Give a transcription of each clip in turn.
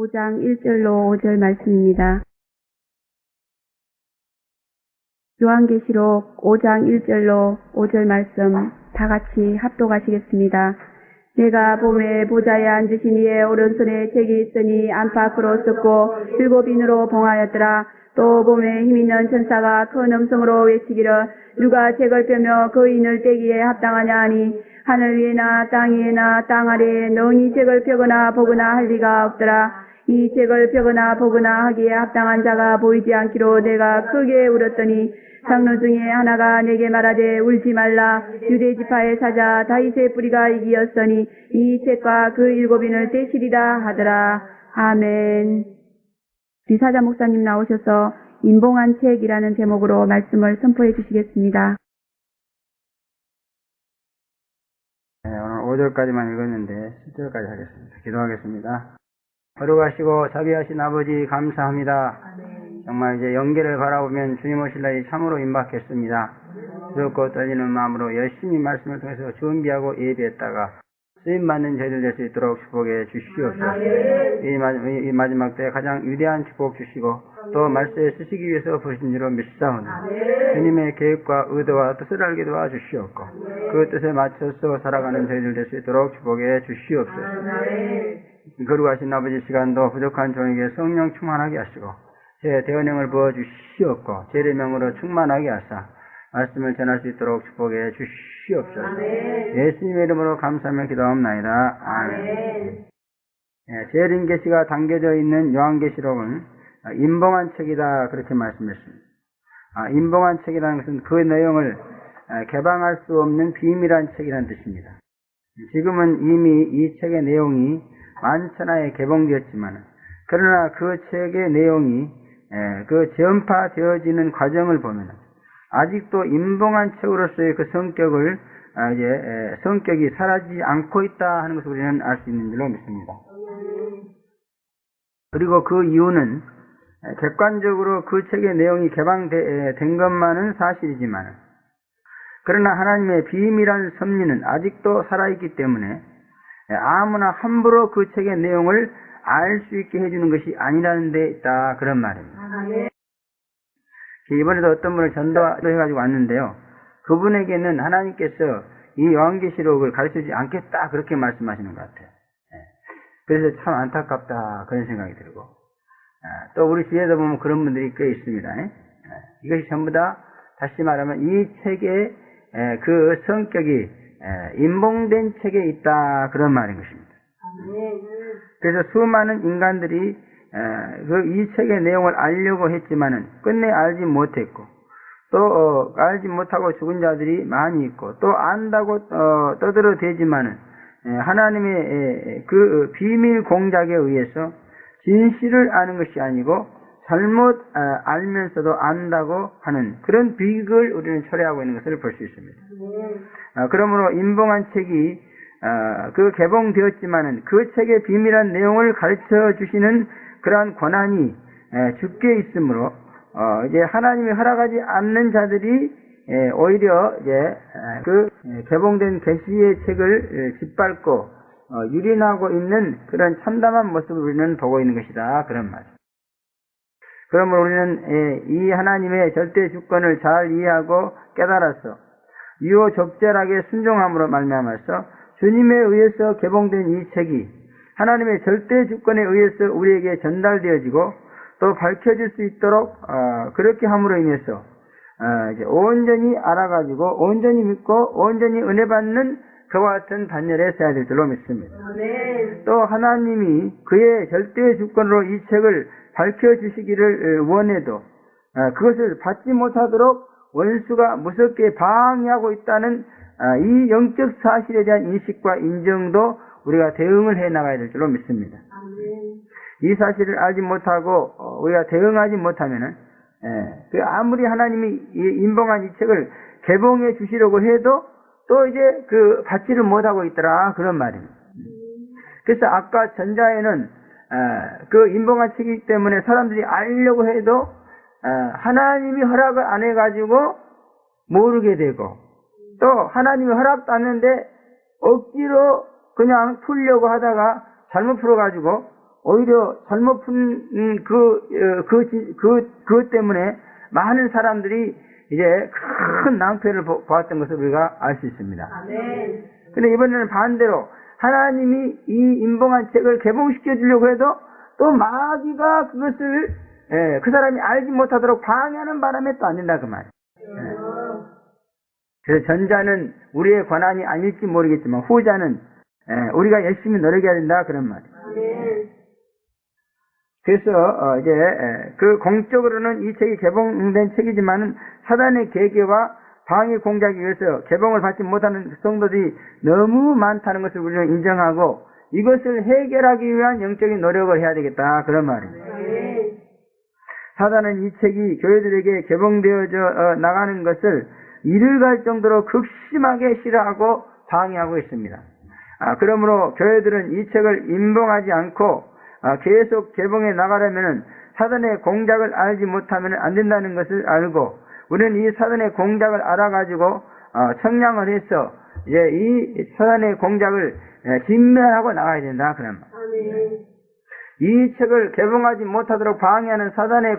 5장 1절로 5절 말씀입니다. 요한계시록 5장 1절로 5절 말씀 다 같이 합독하시겠습니다. 내가 봄에 보좌에 앉으신 이의 오른손에 책이 있으니 안팎으로 썼고 7인으로 봉하였더라. 또 봄에 힘있는 천사가 큰 음성으로 외치기를 누가 책을 펴며 그 인을 떼기에 합당하냐 하니 하늘 위에나 땅 위에나 땅 아래에 능히 책을 펴거나 보거나 할 리가 없더라. 이 책을 펴거나 보거나 하기에 합당한 자가 보이지 않기로 내가 크게 울었더니 장로 중에 하나가 내게 말하되 울지 말라. 유대 지파의 사자 다윗의 뿌리가 이기었으니 이 책과 그 7인을 떼시리라 하더라. 아멘. 우리 사자 목사님 나오셔서 인봉한 책이라는 제목으로 말씀을 선포해 주시겠습니다. 네, 오늘 5절까지만 읽었는데 10절까지 하겠습니다. 기도하겠습니다. 거룩하시고 자비하신 아버지 감사합니다. 정말 이제 연계를 바라보면 주님 오실 날이 참으로 임박했습니다. 두렵고 떨리는 마음으로 열심히 말씀을 통해서 준비하고 예배했다가 쓰임받는 저희들 될 수 있도록 축복해 주시옵소서. 이 마지막 때 가장 위대한 축복 주시고 또 말씀에 쓰시기 위해서 부르신 줄로 믿사오니 주님의 계획과 의도와 뜻을 알게 도와주시옵고 그 뜻에 맞춰서 살아가는 저희들 될 수 있도록 축복해 주시옵소서. 거룩하신 아버지 시간도 부족한 종에게 성령 충만하게 하시고 제 대언행을 부어주시옵고 제례명으로 충만하게 하사 말씀을 전할 수 있도록 축복해 주시옵소서. 예수님의 이름으로 감사하며 기도합나이다. 아멘. 재림계시가 담겨져 있는 요한계시록은 인봉한 책이다 그렇게 말씀했습니다. 인봉한 책이라는 것은 그 내용을 개방할 수 없는 비밀한 책이라는 뜻입니다. 지금은 이미 이 책의 내용이 만천하에 개봉되었지만 그러나 그 책의 내용이 그 전파되어지는 과정을 보면 아직도 인봉한 책으로서의 그 성격을 성격이 사라지지 않고 있다 하는 것을 우리는 알 수 있는 줄로 믿습니다. 그리고 그 이유는 객관적으로 그 책의 내용이 개방된 것만은 사실이지만 그러나 하나님의 비밀한 섭리는 아직도 살아있기 때문에 아무나 함부로 그 책의 내용을 알 수 있게 해주는 것이 아니라는 데 있다 그런 말입니다. 이번에도 어떤 분을 전도해가지고 왔는데요. 그분에게는 하나님께서 이 요한계시록을 가르쳐주지 않겠다 그렇게 말씀하시는 것 같아요. 그래서 참 안타깝다 그런 생각이 들고 또 우리 주위에도 보면 그런 분들이 꽤 있습니다. 이것이 전부 다 다시 말하면 이 책의 그 성격이 인봉된 책에 있다 그런 말인 것입니다. 그래서 수많은 인간들이 이 책의 내용을 알려고 했지만은 끝내 알지 못했고 또 알지 못하고 죽은 자들이 많이 있고 또 안다고 떠들어대지만은 하나님의 그 비밀 공작에 의해서 진실을 아는 것이 아니고 잘못 알면서도 안다고 하는 그런 비극을 우리는 초래하고 있는 것을 볼 수 있습니다. 그러므로 인봉한 책이 그 개봉되었지만은 그 책의 비밀한 내용을 가르쳐 주시는 그러한 권한이 주께 있으므로 이제 하나님이 허락하지 않는 자들이 오히려 이제 그 개봉된 계시의 책을 짓밟고 유린하고 있는 그런 참담한 모습을 우리는 보고 있는 것이다 그런 말이죠. 그러므로 우리는 이 하나님의 절대 주권을 잘 이해하고 깨달아서 유효적절하게 순종함으로 말미암아서 주님에 의해서 개봉된 이 책이 하나님의 절대 주권에 의해서 우리에게 전달되어지고 또 밝혀질 수 있도록 그렇게 함으로 인해서 이제 온전히 알아가지고 온전히 믿고 온전히 은혜 받는 그와 같은 단열에 서야 될 줄로 믿습니다. 또 하나님이 그의 절대 주권으로 이 책을 밝혀주시기를 원해도 그것을 받지 못하도록 원수가 무섭게 방해하고 있다는 이 영적 사실에 대한 인식과 인정도 우리가 대응을 해 나가야 될 줄로 믿습니다. 이 사실을 알지 못하고 우리가 대응하지 못하면은 아무리 하나님이 인봉한 이 책을 개봉해 주시려고 해도 또 이제 받지를 못하고 있더라 그런 말입니다. 그래서 아까 전자에는 그 인봉한 책이기 때문에 사람들이 알려고 해도 하나님이 허락을 안 해가지고 모르게 되고 또 하나님이 허락도 안 했는데 억지로 그냥 풀려고 하다가 잘못 풀어가지고 오히려 잘못 푼 그것 때문에 많은 사람들이 이제 큰 낭패를 보았던 것을 우리가 알 수 있습니다. 근데 이번에는 반대로 하나님이 이 임봉한 책을 개봉시켜 주려고 해도 또 마귀가 그것을 그 사람이 알지 못하도록 방해하는 바람에 또 안 된다 그 말이에요. 그래서 전자는 우리의 권한이 아닐지 모르겠지만 후자는 우리가 열심히 노력해야 된다 그런 말이에요. 그래서 이제 그 공적으로는 이 책이 개봉된 책이지만은 사단의 계계와 방해 공작에 의해서 개봉을 받지 못하는 성도들이 너무 많다는 것을 우리는 인정하고 이것을 해결하기 위한 영적인 노력을 해야 되겠다 그런 말입니다. 사단은 이 책이 교회들에게 개봉되어져 나가는 것을 이를 갈 정도로 극심하게 싫어하고 방해하고 있습니다. 그러므로 교회들은 이 책을 임봉하지 않고 계속 개봉해 나가려면 사단의 공작을 알지 못하면 안 된다는 것을 알고 우리는 이 사단의 공작을 알아가지고 청량을 해서 이제 이 사단의 공작을 진멸하고 나가야 된다 그런 말. 이 책을 개봉하지 못하도록 방해하는 사단의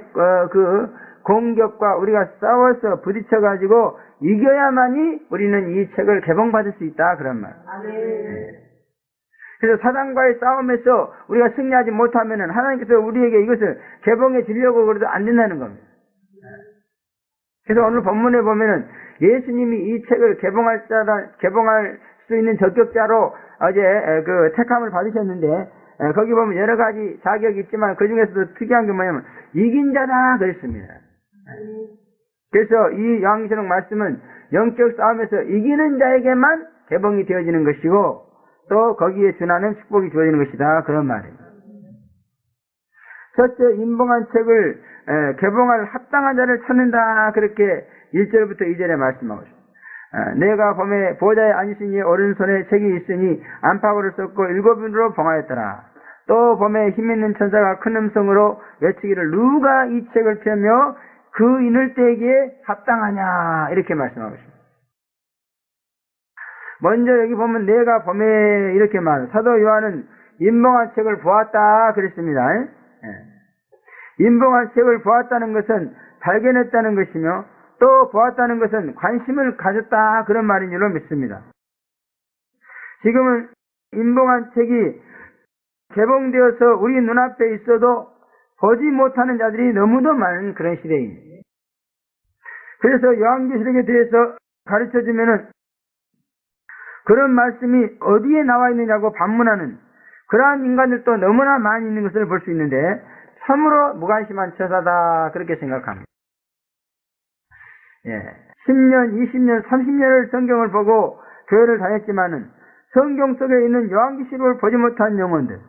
그 공격과 우리가 싸워서 부딪혀가지고 이겨야만이 우리는 이 책을 개봉받을 수 있다 그런 말. 그래서 사단과의 싸움에서 우리가 승리하지 못하면은 하나님께서 우리에게 이것을 개봉해 주려고 그래도 안 된다는 겁니다. 그래서 오늘 본문에 보면은 예수님이 이 책을 개봉할 수 있는 적격자로 어제 그 택함을 받으셨는데 거기 보면 여러 가지 자격이 있지만 그 중에서도 특이한 게 뭐냐면 이긴 자다 그랬습니다. 그래서 이 요한계시록 말씀은 영적 싸움에서 이기는 자에게만 개봉이 되어지는 것이고 또 거기에 준하는 축복이 주어지는 것이다 그런 말이에요. 첫째 임봉한 책을 개봉할 합당한 자를 찾는다 그렇게 1절부터 2절에 말씀하고 있습니다. 내가 범에 보좌에 앉으신 이의 오른손에 책이 있으니 안팎으로 썼고 7인으로 봉하였더라. 또 범에 힘있는 천사가 큰 음성으로 외치기를 누가 이 책을 펴며 그 인을 떼기에 합당하냐 이렇게 말씀하고 있습니다. 먼저 여기 보면 내가 범에 이렇게 말해요. 사도 요한은 임봉한 책을 보았다 그랬습니다. 임봉한 책을 보았다는 것은 발견했다는 것이며 또 보았다는 것은 관심을 가졌다 그런 말인 줄로 믿습니다. 지금은 임봉한 책이 개봉되어서 우리 눈앞에 있어도 보지 못하는 자들이 너무도 많은 그런 시대입니다. 그래서 요한계시록에 대해서 가르쳐주면은 그런 말씀이 어디에 나와 있느냐고 반문하는 그러한 인간들도 너무나 많이 있는 것을 볼 수 있는데 참으로 무관심한 처사다 그렇게 생각합니다. 10년, 20년, 30년을 성경을 보고 교회를 다녔지만은 성경 속에 있는 요한계시록을 보지 못한 영혼들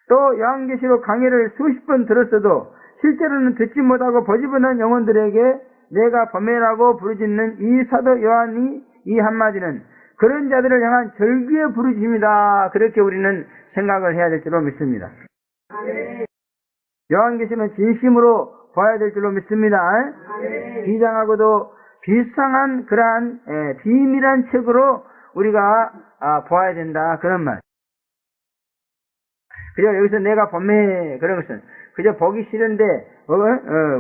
또 요한계시록 강의를 수십 번 들었어도 실제로는 듣지 못하고 보지 못한 영혼들에게 내가 범해라고 부르짖는 이 사도 요한이 이 한마디는 그런 자들을 향한 절규의 부르짖음이다 그렇게 우리는 생각을 해야 될 줄로 믿습니다. 요한계시록은 진심으로 봐야 될 줄로 믿습니다. 비장하고도 비상한 그러한 비밀한 책으로 우리가 보아야 된다 그런 말. 그저 여기서 내가 범해 그런 것은 그저 보기 싫은데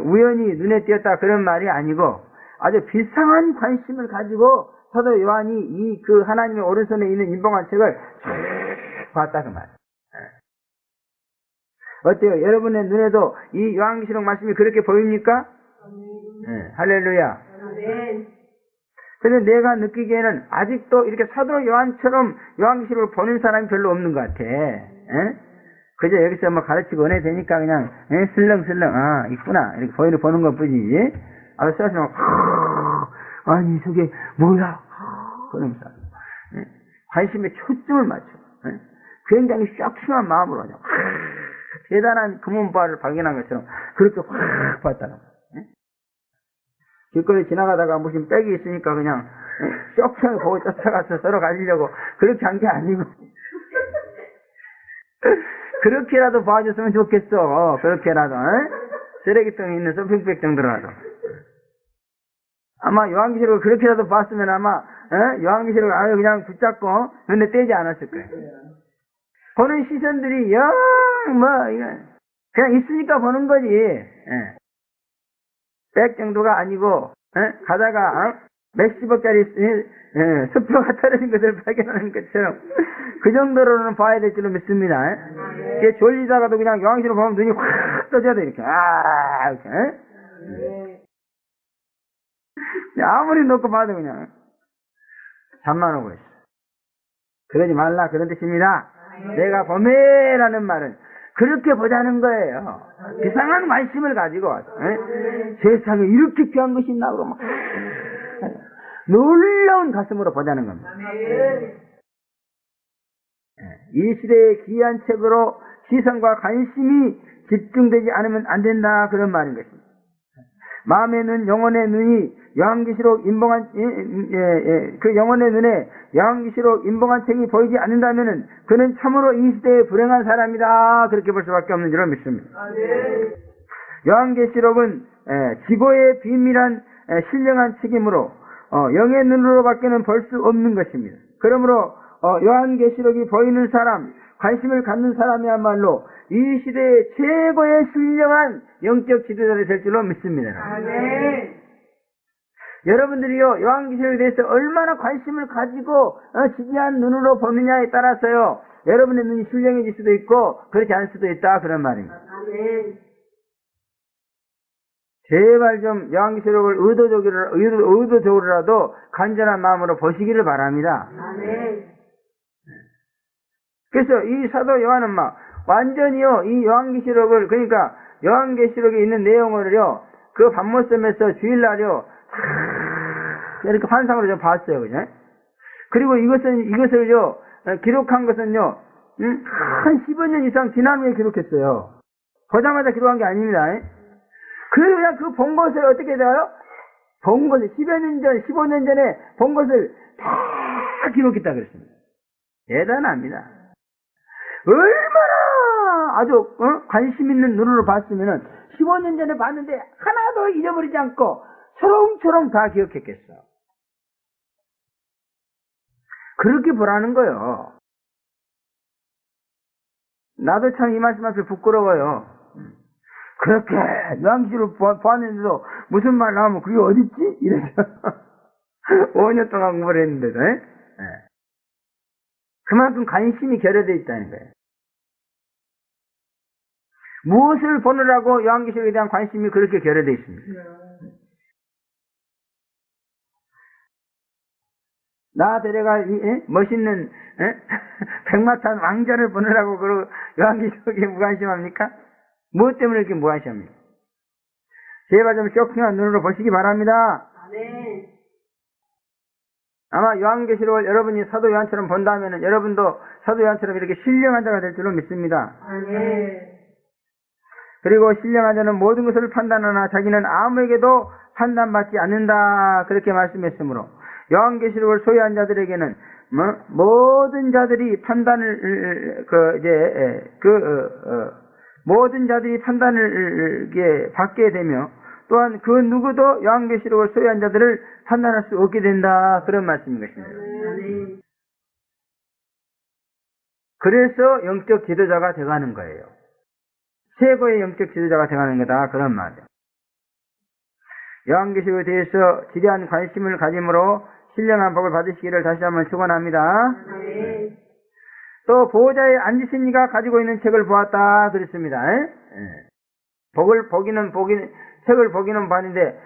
우연히 눈에 띄었다 그런 말이 아니고 아주 비상한 관심을 가지고 사도 요한이 이 그 하나님의 오른손에 있는 임봉한 책을 봤다 그 말. 어때요? 여러분의 눈에도 이 요한계시록 말씀이 그렇게 보입니까? 할렐루야. 그런데 내가 느끼기에는 아직도 이렇게 사도 요한처럼 요한계시록을 보는 사람이 별로 없는 것 같아. 그저 여기서 뭐 가르치고 은혜 되니까 그냥 슬렁슬렁 있구나 이렇게 보는 것 뿐이지. 써서 아니 저게 뭐야? 그러면서 관심에 초점을 맞춰. 굉장히 쇼킹한 마음으로 그냥 대단한 금은바를 발견한 것처럼 그렇게 확 봤다는 거야. 길거리 지나가다가 무슨 백이 있으니까 그냥 쇼킹하게 보고 쫓아가서 서로 가지려고 그렇게 한 게 아니고 그렇게라도 봐줬으면 좋겠어. 그렇게라도 쓰레기통에 있는 쇼핑백 정도라도. 아마 요한계시록을 그렇게라도 봤으면 아마 요한계시록을 아주 그냥 붙잡고 눈에 떼지 않았을 거예요. 보는 시선들이 그냥 있으니까 보는 거지. 예. 백 정도가 아니고, 가다가, 몇십억짜리 수표가 떨어진 것을 발견하는 것처럼, 그 정도로는 봐야 될 줄로 믿습니다. 이게 졸리다가도 그냥 요한계시록 보면 눈이 확 떠져야 돼, 이렇게. 이렇게. 아무리 놓고 봐도 그냥, 잠만 오고 있어. 그러지 말라, 그런 뜻입니다. 내가 범해라는 말은, 그렇게 보자는 거예요. 이상한 관심을 가지고 와서 세상에 이렇게 귀한 것이 있나 그러면 놀라운 가슴으로 보자는 겁니다. 이 시대의 귀한 책으로 시선과 관심이 집중되지 않으면 안 된다 그런 말인 것입니다. 마음의 눈, 영혼의 눈이 요한계시록 인봉한 그 영혼의 눈에 요한계시록 인봉한 책이 보이지 않는다면은 그는 참으로 이 시대에 불행한 사람이다 그렇게 볼 수밖에 없는 줄로 믿습니다. 요한계시록은 지고의 비밀한 신령한 책이므로 영의 눈으로밖에는 볼 수 없는 것입니다. 그러므로 요한계시록이 보이는 사람, 관심을 갖는 사람이야말로 이 시대의 최고의 신령한 영적 지도자가 될 줄로 믿습니다. 아멘. 여러분들이요, 요한계시록에 대해서 얼마나 관심을 가지고 지지한 눈으로 보느냐에 따라서요, 여러분의 눈이 신령해질 수도 있고 그렇지 않을 수도 있다 그런 말입니다. 아멘. 제발 좀 요한계시록을 의도적으로라도 간절한 마음으로 보시기를 바랍니다. 아멘. 그래서 이 사도 요한은 완전히요, 이 요한계시록을, 그러니까 요한계시록에 있는 내용을요, 그 밤모섬에서 주일날요, 이렇게 환상으로 좀 봤어요, 그죠? 그리고 이것을요, 기록한 것은요, 한 15년 이상 지난 후에 기록했어요. 보자마자 기록한 게 아닙니다. 그래서 그냥 그 본 것을 어떻게 돼요? 본 것을 10여 년 전, 15년 전에 본 것을 다 기록했다 그랬습니다. 대단합니다. 얼마나 아주 관심 있는 눈으로 봤으면은 15년 전에 봤는데 하나도 잊어버리지 않고 초롱초롱 다 기억했겠어. 그렇게 보라는 거요. 나도 참 이 말씀 앞에 부끄러워요. 그렇게 요한계시록 보았는데도 무슨 말 나오면 그게 어딨지? 이래서 5년 동안 공부를 했는데도 그만큼 관심이 결여되어 있다는 거예요. 무엇을 보느라고 요한계시록에 대한 관심이 그렇게 결여되어 있습니다. 나 데려갈 멋있는 백마탄 왕자를 보느라고 그 요한계시록에 무관심합니까? 무엇 때문에 이렇게 무관심합니까? 제발 좀 쇼킹한 눈으로 보시기 바랍니다. 아멘. 아마 요한계시록을 여러분이 사도 요한처럼 본다면 여러분도 사도 요한처럼 이렇게 신령한 자가 될 줄로 믿습니다. 아멘. 그리고 신령한 자는 모든 것을 판단하나 자기는 아무에게도 판단받지 않는다 그렇게 말씀했으므로 요한계시록을 소유한 자들에게는 모든 자들이 판단을 모든 자들이 판단을 받게 되며 또한 그 누구도 요한계시록을 소유한 자들을 판단할 수 없게 된다 그런 말씀인 것입니다. 그래서 영적 지도자가 되어가는 거예요. 최고의 영적 지도자가 되어가는 거다 그런 말이에요. 요한계시록에 대해서 지대한 관심을 가짐으로 신령한 복을 받으시기를 다시 한번 축원합니다. 또 보호자에 앉으신 이가 가지고 있는 책을 보았다 그랬습니다. 책을 보기는 봤는데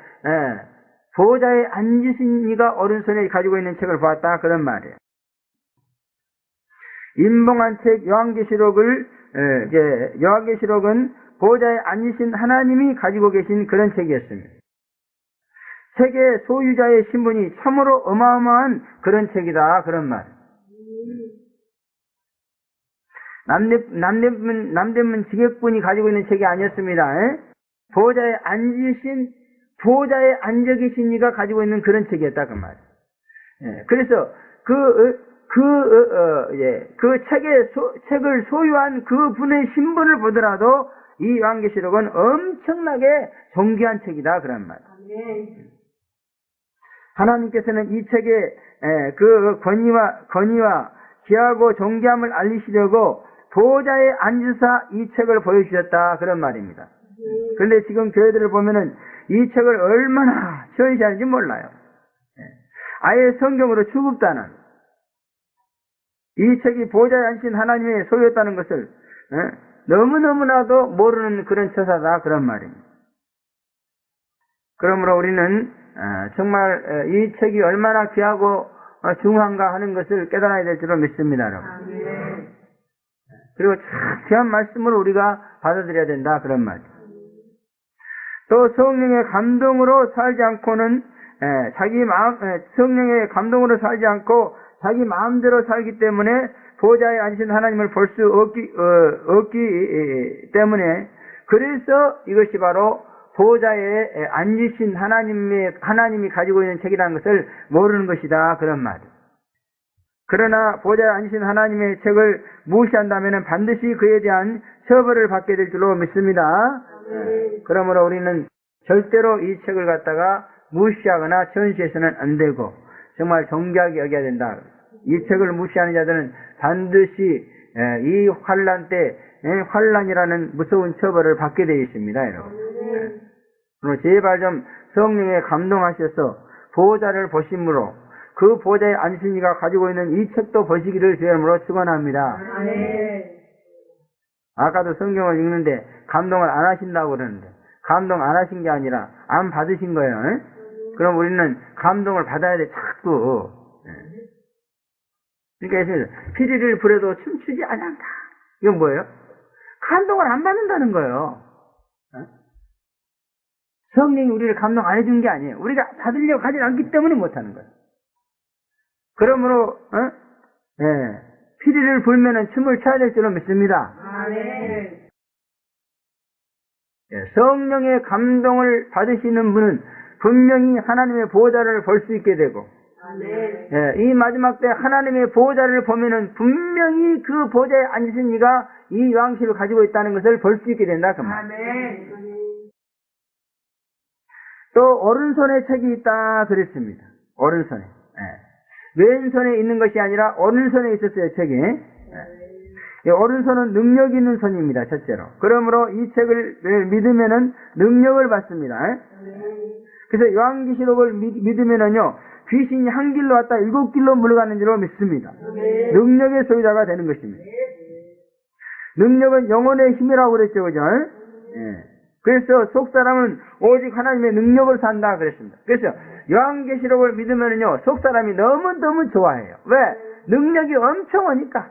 보호자에 앉으신 이가 오른손에 가지고 있는 책을 보았다 그런 말이에요. 인봉한 책 요한계시록은 보호자에 앉으신 하나님이 가지고 계신 그런 책이었습니다. 책의 소유자의 신분이 참으로 어마어마한 그런 책이다 그런 말. 남대문 직역분이 가지고 있는 책이 아니었습니다. 보호자에 앉아 계신 이가 가지고 있는 그런 책이었다 그 말. 그래서 책을 소유한 그 분의 신분을 보더라도 이 요한계시록은 엄청나게 존귀한 책이다 그런 말. 하나님께서는 이 책에 그 권위와 귀하고 존귀함을 알리시려고 보좌에 앉으사 이 책을 보여주셨다. 그런 말입니다. 그런데 지금 교회들을 보면은 이 책을 얼마나 전시하는지 몰라요. 아예 성경으로 취급다는 이 책이 보좌에 앉으신 하나님의 소유였다는 것을 너무너무나도 모르는 그런 처사다. 그런 말입니다. 그러므로 우리는 정말 이 책이 얼마나 귀하고 중요한가 하는 것을 깨달아야 될 줄로 믿습니다. 여러분. 그리고 참 귀한 말씀을 우리가 받아들여야 된다. 그런 말이죠. 또 성령의 감동으로 살지 않고는 성령의 감동으로 살지 않고 자기 마음대로 살기 때문에 보좌에 앉으신 하나님을 볼 수 없기 때문에 그래서 이것이 바로 보좌에 앉으신 하나님이 가지고 있는 책이라는 것을 모르는 것이다. 그런 말이에요. 그러나 보좌에 앉으신 하나님의 책을 무시한다면 반드시 그에 대한 처벌을 받게 될 줄로 믿습니다. 그러므로 우리는 절대로 이 책을 갖다가 무시하거나 전시해서는 안 되고 정말 존귀하게 여겨야 된다. 이 책을 무시하는 자들은 반드시 이 환란 때 환란이라는 무서운 처벌을 받게 되어 있습니다. 여러분. 그럼 제발 좀 성령에 감동하셔서 보호자를 보심으로 그 보호자의 앉으신 이가 가지고 있는 이 책도 보시기를 주의 이름으로 축원합니다. 아까도 성경을 읽는데 감동을 안 하신다고 그러는데 감동 안 하신 게 아니라 안 받으신 거예요. 그럼 우리는 감동을 받아야 돼. 자꾸. 그러니까 피리를 부려도 춤추지 않는다. 이건 뭐예요? 감동을 안 받는다는 거예요. 성령이 우리를 감동 안 해준 게 아니에요. 우리가 받으려고 하지 않기 때문에 못하는 거예요. 그러므로 피리를 불면은 춤을 춰야 될 줄로 믿습니다. 성령의 감동을 받으시는 분은 분명히 하나님의 보호자를 볼 수 있게 되고 이 마지막 때 하나님의 보호자를 보면은 분명히 그 보호자에 앉으신 이가 이 요한계시를 가지고 있다는 것을 볼 수 있게 된다. 그 말. 또 오른손에 책이 있다 그랬습니다. 오른손에. 왼손에 있는 것이 아니라 오른손에 있었어요. 책이. 오른손은 능력 있는 손입니다. 첫째로. 그러므로 이 책을 믿으면은 능력을 받습니다. 그래서 요한계시록을 믿으면은요 귀신이 한 길로 왔다 7길로 물러가는 줄로 믿습니다. 능력의 소유자가 되는 것입니다. 능력은 영혼의 힘이라고 그랬죠, 그죠? 그래서 속사람은 오직 하나님의 능력을 산다 그랬습니다. 그래서 요한계시록을 믿으면은요 속사람이 너무너무 좋아해요. 왜? 능력이 엄청 오니까.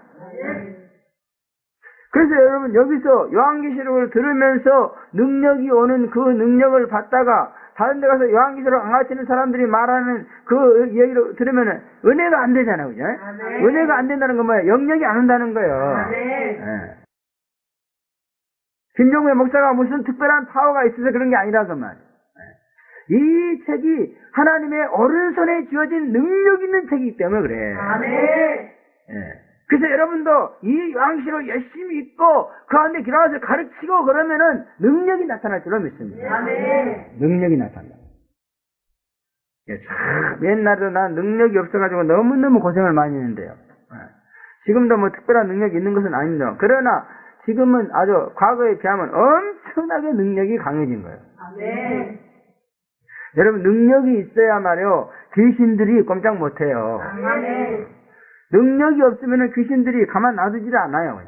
그래서 여러분 여기서 요한계시록을 들으면서 능력이 오는 그 능력을 받다가 다른 데 가서 요한계시록 안 가르치는 사람들이 말하는 그 얘기를 들으면은 은혜가 안 되잖아요. 그죠? 은혜가 안 된다는 건 뭐예요? 영역이 안 온다는 거예요. 김종배 목사가 무슨 특별한 파워가 있어서 그런 게 아니라 그 말. 이 책이 하나님의 오른손에 쥐어진 능력 있는 책이기 때문에 그래. 그래서 여러분도 이 요한계시록을 열심히 읽고 그 안에 들어가서 가르치고 그러면은 능력이 나타날 줄로 믿습니다. 능력이 나타난다. 옛날에도 난 능력이 없어가지고 너무너무 고생을 많이 했는데요. 지금도 뭐 특별한 능력이 있는 것은 아닙니다. 그러나 지금은 아주 과거에 비하면 엄청나게 능력이 강해진 거예요. 여러분 능력이 있어야 말이요 귀신들이 꼼짝 못해요. 능력이 없으면 귀신들이 가만 놔두질 않아요.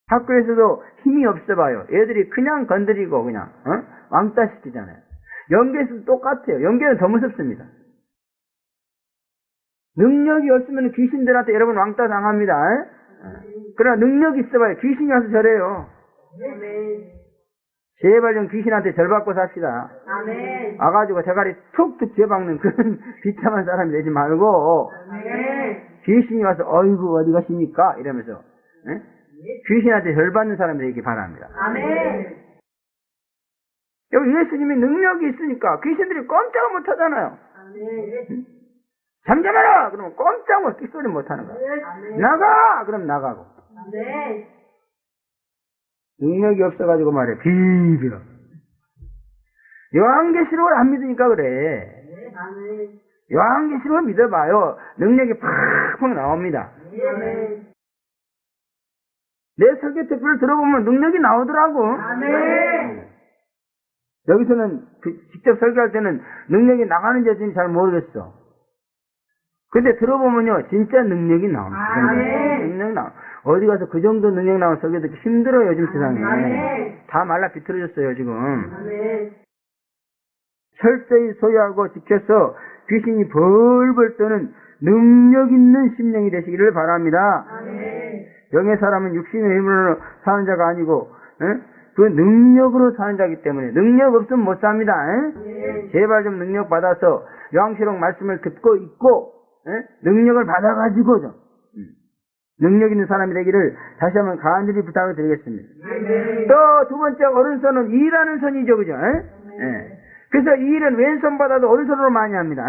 학교에서도 힘이 없어봐요. 애들이 그냥 건드리고 그냥 왕따 시키잖아요. 연계에서도 똑같아요. 연계는 더 무섭습니다. 능력이 없으면 귀신들한테 여러분 왕따 당합니다. 그러나 능력이 있어봐요. 귀신이 와서 저래요. 제발 좀 귀신한테 절 받고 삽시다. 와가지고 대가리 툭툭 쥐어박는 그런 비참한 사람이 되지 말고 귀신이 와서 어이구 어디 가십니까? 이러면서 귀신한테 절 받는 사람이 되기 바랍니다. 여기 예수님이 능력이 있으니까 귀신들이 꼼짝을 못 하잖아요. 잠잠하라! 그러면 꼼짝을 끽소리 못 하는 거야. 나가! 그럼 나가고. 능력이 없어가지고 말이야. 비벼. 요한계시록을 안 믿으니까 그래. 요한계시록을 믿어봐요. 능력이 팍팍 나옵니다. 내 설교 특별을 들어보면 능력이 나오더라고. 여기서는 직접 설교할 때는 능력이 나가는지 여전히 잘 모르겠어. 근데 들어보면요, 진짜 능력이 나옵니다. 능력 나와. 어디 가서 그 정도 능력 나온 설교 듣기 힘들어요, 요즘 세상에. 다 말라 비틀어졌어요, 지금. 철저히 소유하고 지켜서 귀신이 벌벌 떠는 능력 있는 심령이 되시기를 바랍니다. 영의 사람은 육신의 힘으로 사는 자가 아니고, 그 능력으로 사는 자이기 때문에 능력 없으면 못 삽니다. 제발 좀 능력 받아서 요한계시록 말씀을 듣고 있고 능력을 받아가지고 좀 능력 있는 사람이 되기를 다시 한번 간절히 부탁을 드리겠습니다. 또 두 번째 오른손은 일하는 손이죠, 그죠? 그래서 이 일은 왼손보다도 오른손으로 많이 합니다.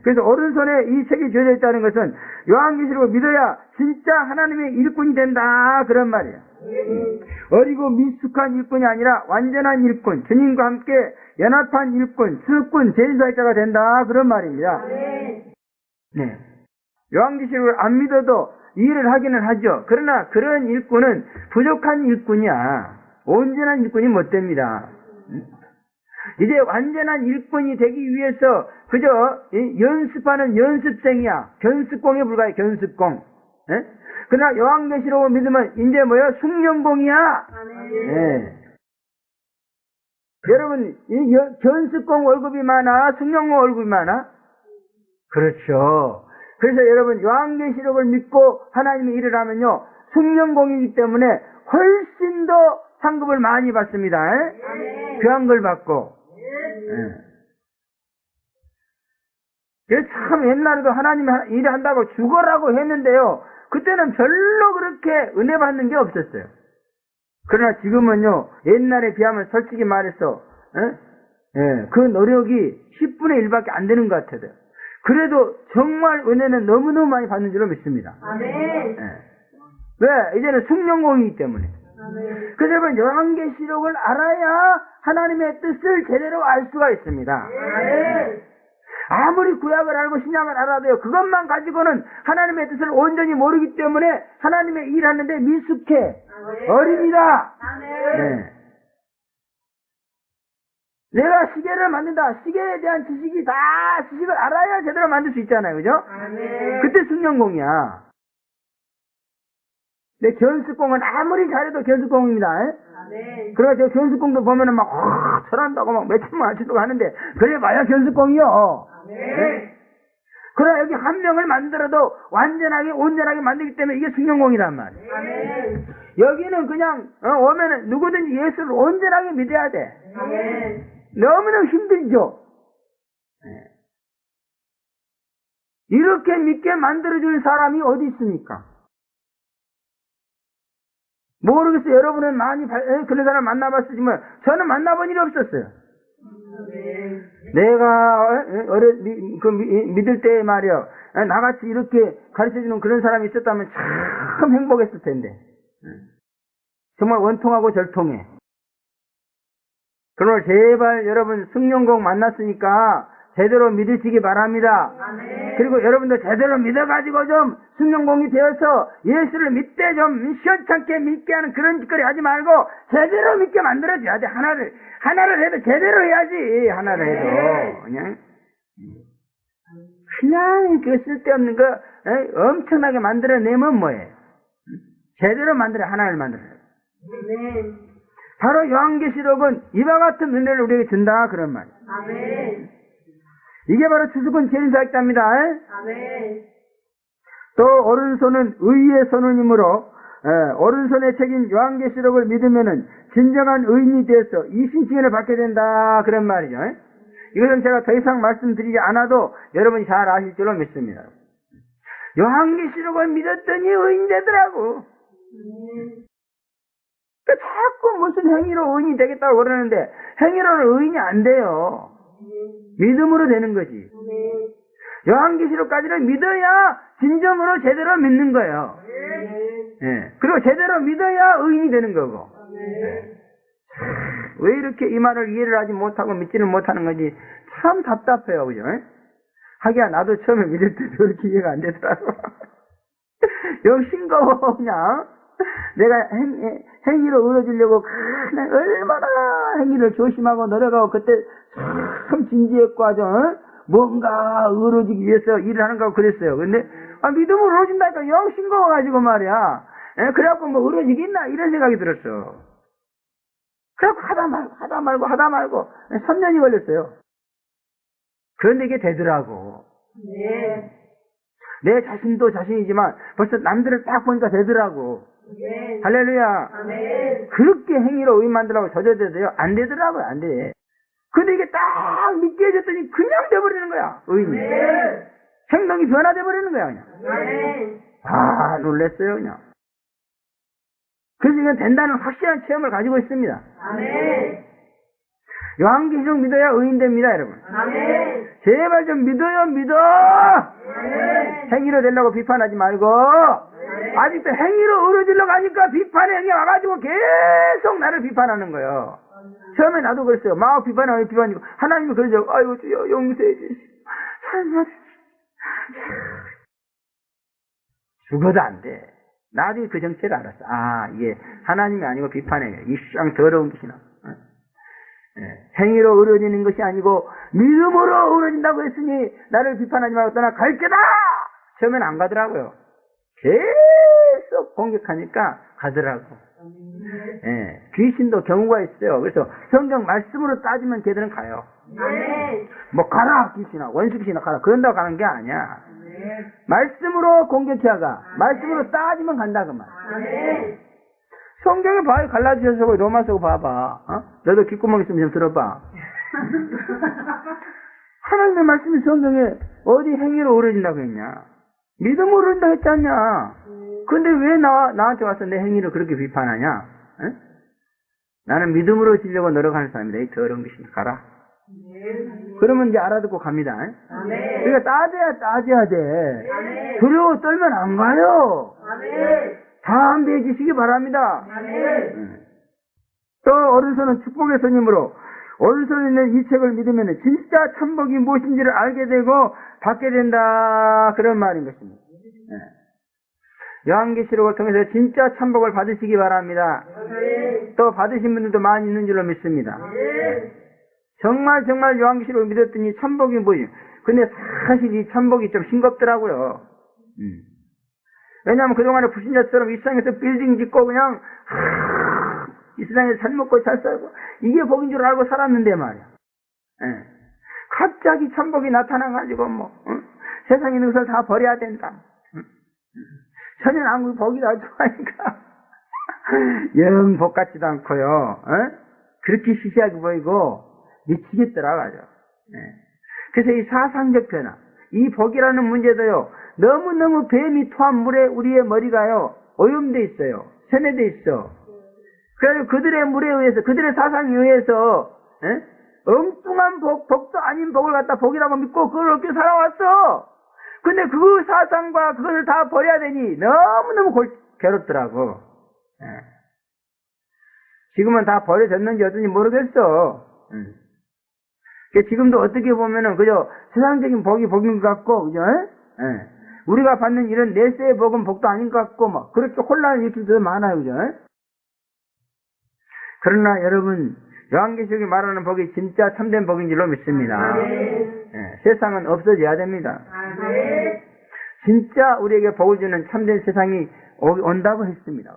그래서 오른손에 이 책이 주어져 있다는 것은 요한계시록을 믿어야 진짜 하나님의 일꾼이 된다, 그런 말이에요. 어리고 미숙한 일꾼이 아니라 완전한 일꾼, 주님과 함께 연합한 일꾼, 수꾼, 제일사역자가 된다, 그런 말입니다. 네. 요한계시록을 안 믿어도 이 일을 하기는 하죠. 그러나 그런 일꾼은 부족한 일꾼이야. 온전한 일꾼이 못 됩니다. 이제 완전한 일꾼이 되기 위해서 그저 연습하는 연습생이야. 견습공에 불과해, 견습공. 그러나 요한계시록을 믿으면 이제 뭐야? 숙련공이야. 여러분, 견습공 월급이 많아? 숙련공 월급이 많아? 그렇죠. 그래서 여러분, 요한계시록을 믿고 하나님의 일을 하면요, 숙련공이기 때문에 훨씬 더 상급을 많이 받습니다. 귀한 걸 받고. 그래서 참 옛날에도 하나님이 일을 한다고 죽어라고 했는데요, 그때는 별로 그렇게 은혜 받는 게 없었어요. 그러나 지금은요, 옛날에 비하면 솔직히 말해서 그 노력이 10분의 1밖에 안 되는 것 같아요. 그래도 정말 은혜는 너무너무 많이 받는 줄로 믿습니다. 왜? 이제는 숙련공이기 때문에. 그래서 여러분, 요한계시록을 알아야 하나님의 뜻을 제대로 알 수가 있습니다. 아무리 구약을 알고 신약을 알아도요, 그것만 가지고는 하나님의 뜻을 온전히 모르기 때문에 하나님의 일하는데 미숙해. 어립니다. 내가 시계를 만든다. 시계에 대한 지식이 다 지식을 알아야 제대로 만들 수 있잖아요. 그죠? 그때 숙련공이야. 근데 견습공은 아무리 잘해도 견습공입니다. 그래서 저 견습공도 보면은 막 잘한다고 막 며칠만 하시려고 하는데 그래봐야 견습공이요. 그러나 여기 한 명을 만들어도 완전하게 온전하게 만들기 때문에 이게 숙련공이란 말이에요. 여기는 그냥 오면은 누구든지 예수를 온전하게 믿어야 돼. 너무너무 힘들죠. 이렇게 믿게 만들어줄 사람이 어디 있습니까? 모르겠어요. 여러분은 많이 그런 사람 만나봤으지만 저는 만나본 일이 없었어요. 내가 믿을 때 말이요, 나같이 이렇게 가르쳐주는 그런 사람이 있었다면 참 행복했을 텐데. 정말 원통하고 절통해. 그러나 제발 여러분 숙련공 만났으니까 제대로 믿으시기 바랍니다. 그리고 여러분도 제대로 믿어가지고 좀 숙련공이 되어서 예수를 믿되 좀 시원찮게 믿게 하는 그런 짓거리 하지 말고 제대로 믿게 만들어줘야 돼. 하나를 해도 제대로 해야지. 하나를 해도 그냥 그 쓸데없는 거 엄청나게 만들어내면 뭐해? 제대로 하나를 만들어요. 바로 요한계시록은 이와 같은 은혜를 우리에게 준다, 그런 말이에요. 이게 바로 주수군 제일사역자입니다. 또 오른손은 의의 손이므로 오른손에 책인 요한계시록을 믿으면은 진정한 의인이 되어서 이신칭을 받게 된다, 그런 말이죠. 이것은 제가 더 이상 말씀드리지 않아도 여러분이 잘 아실 줄로 믿습니다. 요한계시록을 믿었더니 의인 되더라고. 자꾸 무슨 행위로 의인이 되겠다고 그러는데 행위로는 의인이 안 돼요. 믿음으로 되는 거지. 요한계시록까지는 믿어야 진정으로 제대로 믿는 거예요. 그리고 제대로 믿어야 의인이 되는 거고. 왜 이렇게 이 말을 이해를 하지 못하고 믿지는 못하는 건지 참 답답해요. 그죠? 하기야 나도 처음에 믿을 때 그렇게 이해가 안 되더라고. 여기 싱거워 그냥. 내가 행위로 의로지려고 얼마나 행위를 조심하고 노력하고 그때 참 진지했고 아주 뭔가 의로지기 위해서 일을 하는가 그랬어요. 근데 믿음으로 의로진다니까 영 싱거워가지고 말이야. 그래갖고 뭐 의로지겠나 이런 생각이 들었어. 그래갖고 하다 말고 3년이 걸렸어요. 그런데 이게 되더라고. 네. 내 자신도 자신이지만 벌써 남들을 딱 보니까 되더라고. 네. 할렐루야. 아멘. 그렇게 행위로 의인 만들라고 저져대도요 안 되더라고요. 안 돼. 근데 이게 딱 믿게 해줬더니 그냥 돼버리는 거야. 의인이. 네. 행동이 변화돼 버리는 거야 그냥. 아멘. 놀랬어요 그냥. 그래서 이건 된다는 확실한 체험을 가지고 있습니다. 아멘. 요한계시록 믿어야 의인 됩니다 여러분. 아멘. 제발 좀 믿어요 믿어. 아멘. 행위로 되려고 비판하지 말고 아직도 행위로 의로지려고 하니까 비판의 행위 와가지고 계속 나를 비판하는 거예요. 처음에 나도 그랬어요. 막 비판하고 비판이고 하나님이 그러죠. 아이고 주여 용서해 주시오. 죽어도 안 돼. 나도 그 정체를 알았어. 이게 하나님이 아니고 비판의 이쌍 더러운 것이나 행위로 의로지는 것이 아니고 믿음으로 의로진다고 했으니 나를 비판하지 말고 떠나 갈 게다. 처음엔 안 가더라고요. 계속 공격하니까 가더라고. 귀신도 경우가 있어요. 그래서 성경 말씀으로 따지면 걔들은 가요. 뭐 가라 귀신아 원수 귀신아 가라 그런다고 가는 게 아니야. 말씀으로 공격해가 말씀으로 따지면 간다 그 말. 성경에 봐요. 갈라디아서 로마서 봐봐. 너도 귓구멍 있으면 좀 들어봐. 하나님의 말씀이 성경에 어디 행위로 오르진다고 했냐? 믿음으로 오른다고 했지 않냐? 근데 왜 나한테 와서 내 행위를 그렇게 비판하냐? 나는 믿음으로 지려고 노력하는 사람이다. 이 더러운 귀신 가라. 그러면 이제 알아듣고 갑니다. 그러니까 따져야 돼. 두려워 떨면 안 가요. 다 안배해주시기 바랍니다. 또 어른손은 축복의 손님으로 어른손에 있는 이 책을 믿으면 진짜 참복이 무엇인지를 알게 되고 받게 된다. 그런 말인 것입니다. 요한계시록을 통해서 진짜 참복을 받으시기 바랍니다. 또 받으신 분들도 많이 있는 줄로 믿습니다. 정말 요한계시록을 믿었더니 참복이 뭐예요? 근데 사실 이 참복이 좀 싱겁더라고요. 왜냐하면 그동안에 불신자처럼 이 세상에서 빌딩 짓고 그냥 이 세상에서 잘 먹고 잘 살고 이게 복인 줄 알고 살았는데 말이야. 갑자기 참복이 나타나가지고 세상에 있는 것을 다 버려야 된다. 천연왕국 복이 다 좋아하니까 영 복 같지도 않고요. 그렇게 시시하게 보이고 미치겠더라고 아주. 그래서 이 사상적 변화, 이 복이라는 문제도요. 너무너무 뱀이 토한 물에 우리의 머리가요 오염돼 있어요. 세뇌돼 있어. 그래서 그들의 물에 의해서 그들의 사상에 의해서 엉뚱한 복도 아닌 복을 갖다 복이라고 믿고 그걸 얻게 살아왔어. 근데 그 사상과 그것을 다 버려야 되니 너무너무 괴롭더라고. 지금은 다 버려졌는지 어떤지 모르겠어. 지금도 어떻게 보면은 그저 세상적인 복이 복인 것 같고, 그죠? 우리가 받는 이런 내세의 복은 복도 아닌 것 같고, 막 그렇게 혼란을 일으킬 때도 많아요, 그죠? 그러나 여러분, 요한계시록이 말하는 복이 진짜 참된 복인 줄로 믿습니다. 세상은 없어져야 됩니다. 진짜 우리에게 복을 주는 참된 세상이 온다고 했습니다.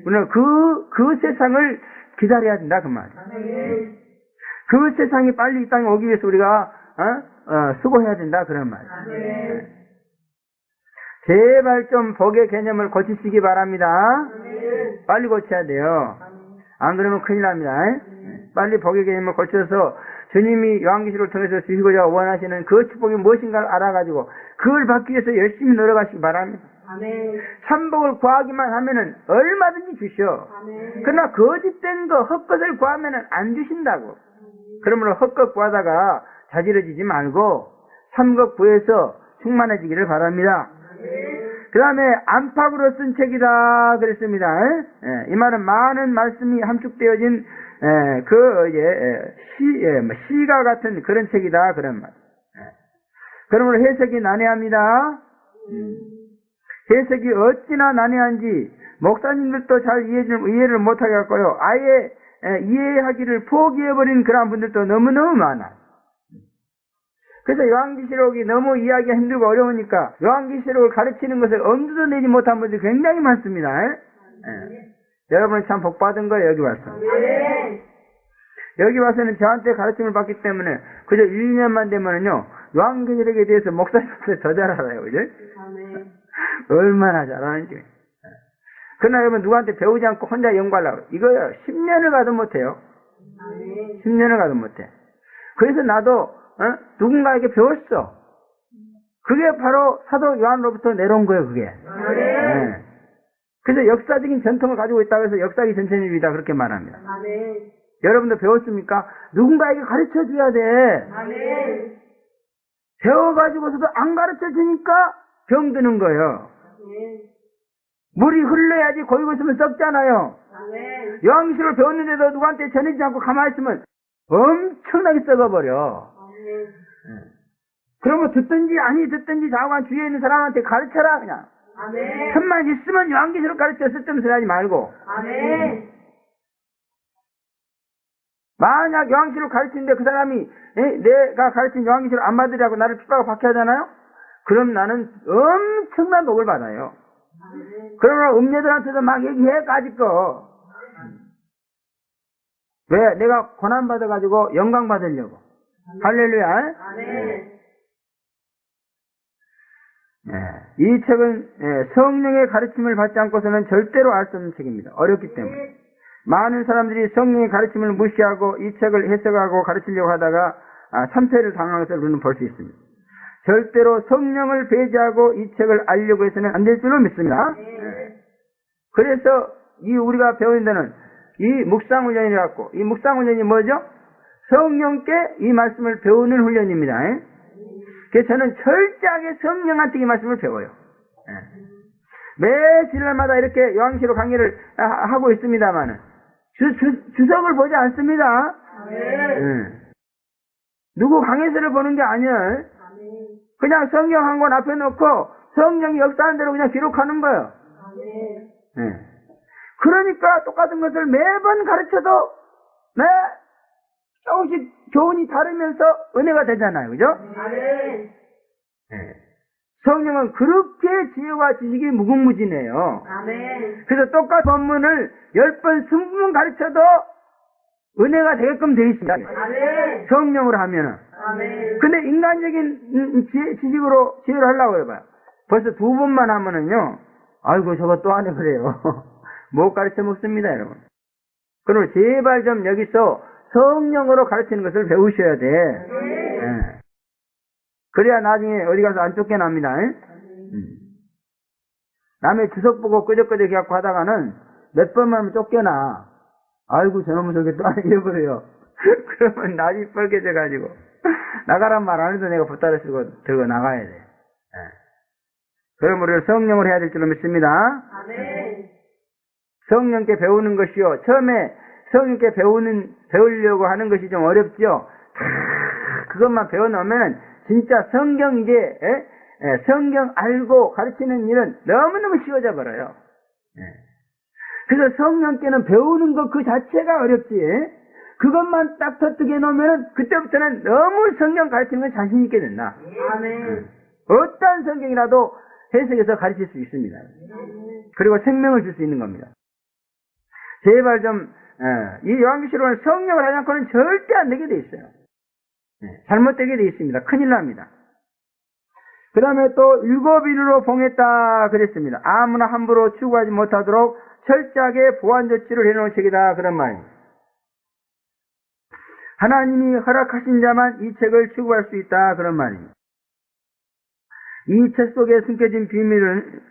우리는 그 세상을 기다려야 된다, 그 말이에요. 그 세상이 빨리 이 땅에 오기 위해서 우리가 수고해야 된다, 그런 말이에요. 제발 좀 복의 개념을 고치시기 바랍니다. 빨리 고쳐야 돼요. 안 그러면 큰일 납니다. 빨리 복의 개념을 고쳐서 주님이 요한계시록을 통해서 주시고자 원하시는 그 축복이 무엇인가를 알아가지고 그걸 받기 위해서 열심히 노력하시기 바랍니다. 참복을 구하기만 하면은 얼마든지 주셔. 그러나 거짓된 거 헛것을 구하면은 안 주신다고. 그러므로 헛것 구하다가 자지러지지 말고 참것 구해서 충만해지기를 바랍니다. 그 다음에 안팎으로 쓴 책이다 그랬습니다. 이 말은 많은 말씀이 함축되어진 시가 같은 그런 책이다 그런 말. 그러므로 해석이 난해합니다. 해석이 어찌나 난해한지 목사님들도 잘 이해를 못하게 했고요. 아예 이해하기를 포기해버린 그런 분들도 너무너무 많아. 그래서 요한계시록이 너무 이해하기가 힘들고 어려우니까 요한계시록을 가르치는 것을 엄두도 내지 못한 분들이 굉장히 많습니다. 여러분이 참 복받은 거예요. 여기 와서. 여기 와서는 저한테 가르침을 받기 때문에 그저 1, 2년만 되면은요 요한계시록에 대해서 목사님한테 더 잘 알아요. 그죠? 얼마나 잘하는지. 그러나 여러분 누구한테 배우지 않고 혼자 연구하려고 이거요 10년을 가도 못해요. 10년을 가도 못해. 그래서 나도 누군가에게 배웠어. 그게 바로 사도 요한으로부터 내려온 거예요. 그게. 네. 그래서 역사적인 전통을 가지고 있다고 해서 역사적인 전체주의다 그렇게 말합니다. 여러분도 배웠습니까? 누군가에게 가르쳐 줘야 돼. 배워가지고서도 안 가르쳐 주니까 병드는 거예요. 물이 흘러야지 고이고 있으면 썩잖아요. 요한계시록을 배웠는데도 누구한테 전해지지 않고 가만히 있으면 엄청나게 썩어버려. 그러면 듣든지 아니 듣든지 좌우간 주위에 있는 사람한테 가르쳐라 그냥. 천만 있으면 요한계시록 가르쳐 쓸데없는 소리 하지 말고. 만약 요한계시록 가르치는데 그 사람이 내가 가르친 요한계시록 안 받으려고 나를 핍박을 받게 하잖아요. 그럼 나는 엄청난 복을 받아요. 그러면 음녀들한테도 막 얘기해 까짓거. 왜? 내가 고난 받아가지고 영광 받으려고. 할렐루야. 이 책은 성령의 가르침을 받지 않고서는 절대로 알 수 없는 책입니다. 어렵기 때문에. 많은 사람들이 성령의 가르침을 무시하고 이 책을 해석하고 가르치려고 하다가 참패를 당한 것을 우리는 볼 수 있습니다. 절대로 성령을 배제하고 이 책을 알려고 해서는 안 될 줄로 믿습니다. 그래서 이 우리가 배우는 데는 이 묵상훈련이라고, 이 묵상훈련이 뭐죠? 성령께 이 말씀을 배우는 훈련입니다. 그래서 저는 철저하게 성령한테 이 말씀을 배워요. 매 주일마다 이렇게 요한계시록 강의를 하고 있습니다만은 주석을 보지 않습니다. 누구 강의서를 보는 게 아니에요. 그냥 성경 한 권 앞에 놓고 성령이 역사하는 대로 그냥 기록하는 거예요. 그러니까 똑같은 것을 매번 가르쳐도 조금씩 교훈이 다르면서 은혜가 되잖아요. 그죠? 성령은 그렇게 지혜와 지식이 무궁무진해요. 그래서 똑같은 본문을 10번, 20번 가르쳐도 은혜가 되게끔 되어 있습니다. 성령으로 하면은. 근데 인간적인 지식으로 지혜를 하려고 해봐요. 벌써 2번만 하면은요, 아이고, 저거 또 하네, 그래요. 못 가르쳐 먹습니다, 여러분. 그러면 제발 좀 여기서 성령으로 가르치는 것을 배우셔야 돼. 그래야 나중에 어디 가서 안 쫓겨납니다. 남의 주석 보고 끄적끄적 해갖고 하다가는 몇 번만 하면 쫓겨나. 아이고, 저놈은 저게 또 하나 잃어버려요. 그러면 날이 뻘개져가지고 나가란 말 안 해도 내가 보따리 쓰고 들고 나가야 돼. 그럼 우리가 성령을 해야 될 줄로 믿습니다. 성령께 배우는 것이요. 처음에 성령께 배우려고 하는 것이 좀 어렵죠. 그것만 배워놓으면 진짜 성경 성경 알고 가르치는 일은 너무너무 쉬워져 버려요. 그래서 성령께는 배우는 것 그 자체가 어렵지. 그것만 딱 터득해 놓으면 그때부터는 너무 성경 가르치는 건 자신 있게 된다. 어떤 성경이라도 해석해서 가르칠 수 있습니다. 그리고 생명을 줄 수 있는 겁니다. 제발 좀 이 요한계시록은 성령을 하지 않고는 절대 안 되게 돼 있어요. 잘못되게 돼 있습니다. 큰일 납니다. 그 다음에 또 7인으로 봉했다 그랬습니다. 아무나 함부로 추구하지 못하도록 철저하게 보안 조치를 해놓은 책이다 그런 말입니다. 하나님이 허락하신 자만 이 책을 추구할 수 있다 그런 말입니다. 이 책 속에 숨겨진 비밀은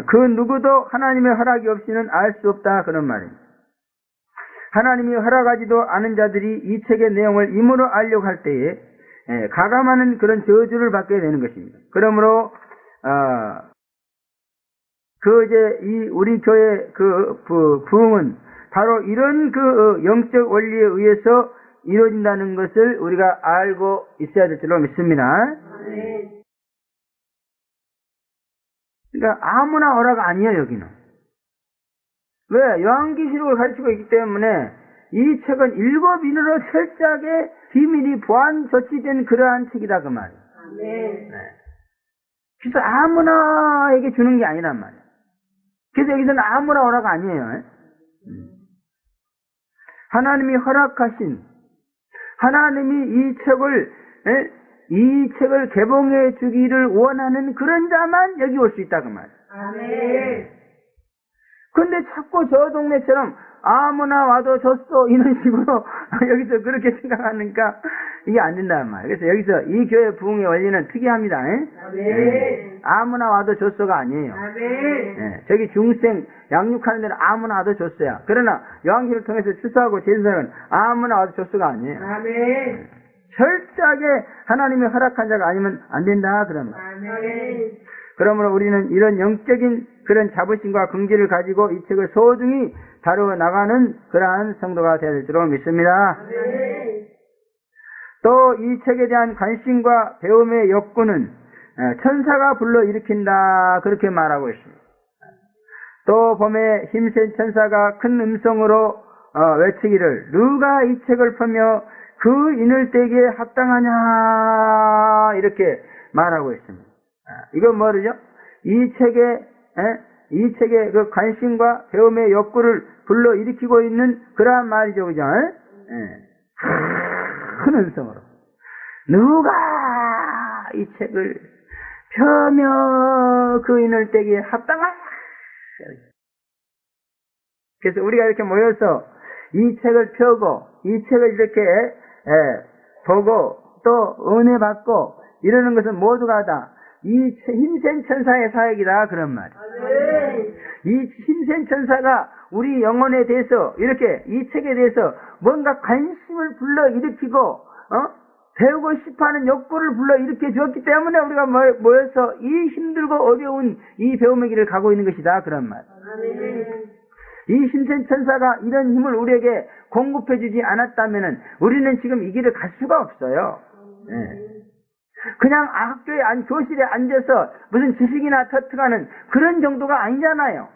그 누구도 하나님의 허락이 없이는 알 수 없다 그런 말입니다. 하나님이 허락하지도 않은 자들이 이 책의 내용을 임으로 알려고 할 때에 가감하는 그런 저주를 받게 되는 것입니다. 그러므로 이 우리 교회 부흥은 바로 이런 영적 원리에 의해서 이루어진다는 것을 우리가 알고 있어야 될 줄로 믿습니다. 그러니까 아무나 허락 아니에요, 여기는. 왜? 요한계시록을 가르치고 있기 때문에 이 책은 일곱 인으로 철저하게 비밀이 보안 조치된 그러한 책이다 그 말이에요. 네. 그래서 아무나에게 주는 게 아니란 말이에요. 그래서 여기서는 아무나 오라가 아니에요. 하나님이 허락하신, 하나님이 이 책을 개봉해 주기를 원하는 그런 자만 여기 올 수 있다 그 말이에요. 아멘. 근데 자꾸 저 동네처럼 아무나 와도 줬어 이런 식으로 여기서 그렇게 생각하니까 이게 안 된단 말이에요. 그래서 여기서 이 교회 부흥의 원리는 특이합니다. 아멘. 아무나 와도 줬어가 아니에요. 아멘. 저기 중생 양육하는 데는 아무나 와도 줬어야. 그러나 요한계시록을 통해서 추수하고 제사는 아무나 와도 줬어가 아니에요. 아멘. 철저하게 하나님이 허락한 자가 아니면 안 된다 그런 말. 아멘. 그러므로 우리는 이런 영적인 그런 자부심과 긍지를 가지고 이 책을 소중히 다루어 나가는 그러한 성도가 되어야 될 줄로 믿습니다. 또 이 책에 대한 관심과 배움의 욕구는 천사가 불러일으킨다 그렇게 말하고 있습니다. 또 봄에 힘센 천사가 큰 음성으로 외치기를 누가 이 책을 펴며 그 인을 떼기에 합당하냐 이렇게 말하고 있습니다. 이건 뭐죠? 이 책의 그 관심과 배움의 욕구를 불러일으키고 있는 그러한 말이죠, 그죠? 큰 음성으로 누가 이 책을 펴며 그 인을 떼기에 합당하냐. 그래서 우리가 이렇게 모여서 이 책을 펴고 이 책을 이렇게 보고 또 은혜 받고 이러는 것은 모두가 다 이 힘센 천사의 사역이다 그런 말이에요. 이 힘센 천사가 우리 영혼에 대해서 이렇게 이 책에 대해서 뭔가 관심을 불러일으키고 배우고 싶어하는 욕구를 불러일으켜 주었기 때문에 우리가 모여서 이 힘들고 어려운 이 배움의 길을 가고 있는 것이다 그런 말이에요. 이 힘센 천사가 이런 힘을 우리에게 공급해 주지 않았다면 우리는 지금 이 길을 갈 수가 없어요. 그냥 학교에 교실에 앉아서 무슨 지식이나 터득하는 그런 정도가 아니잖아요.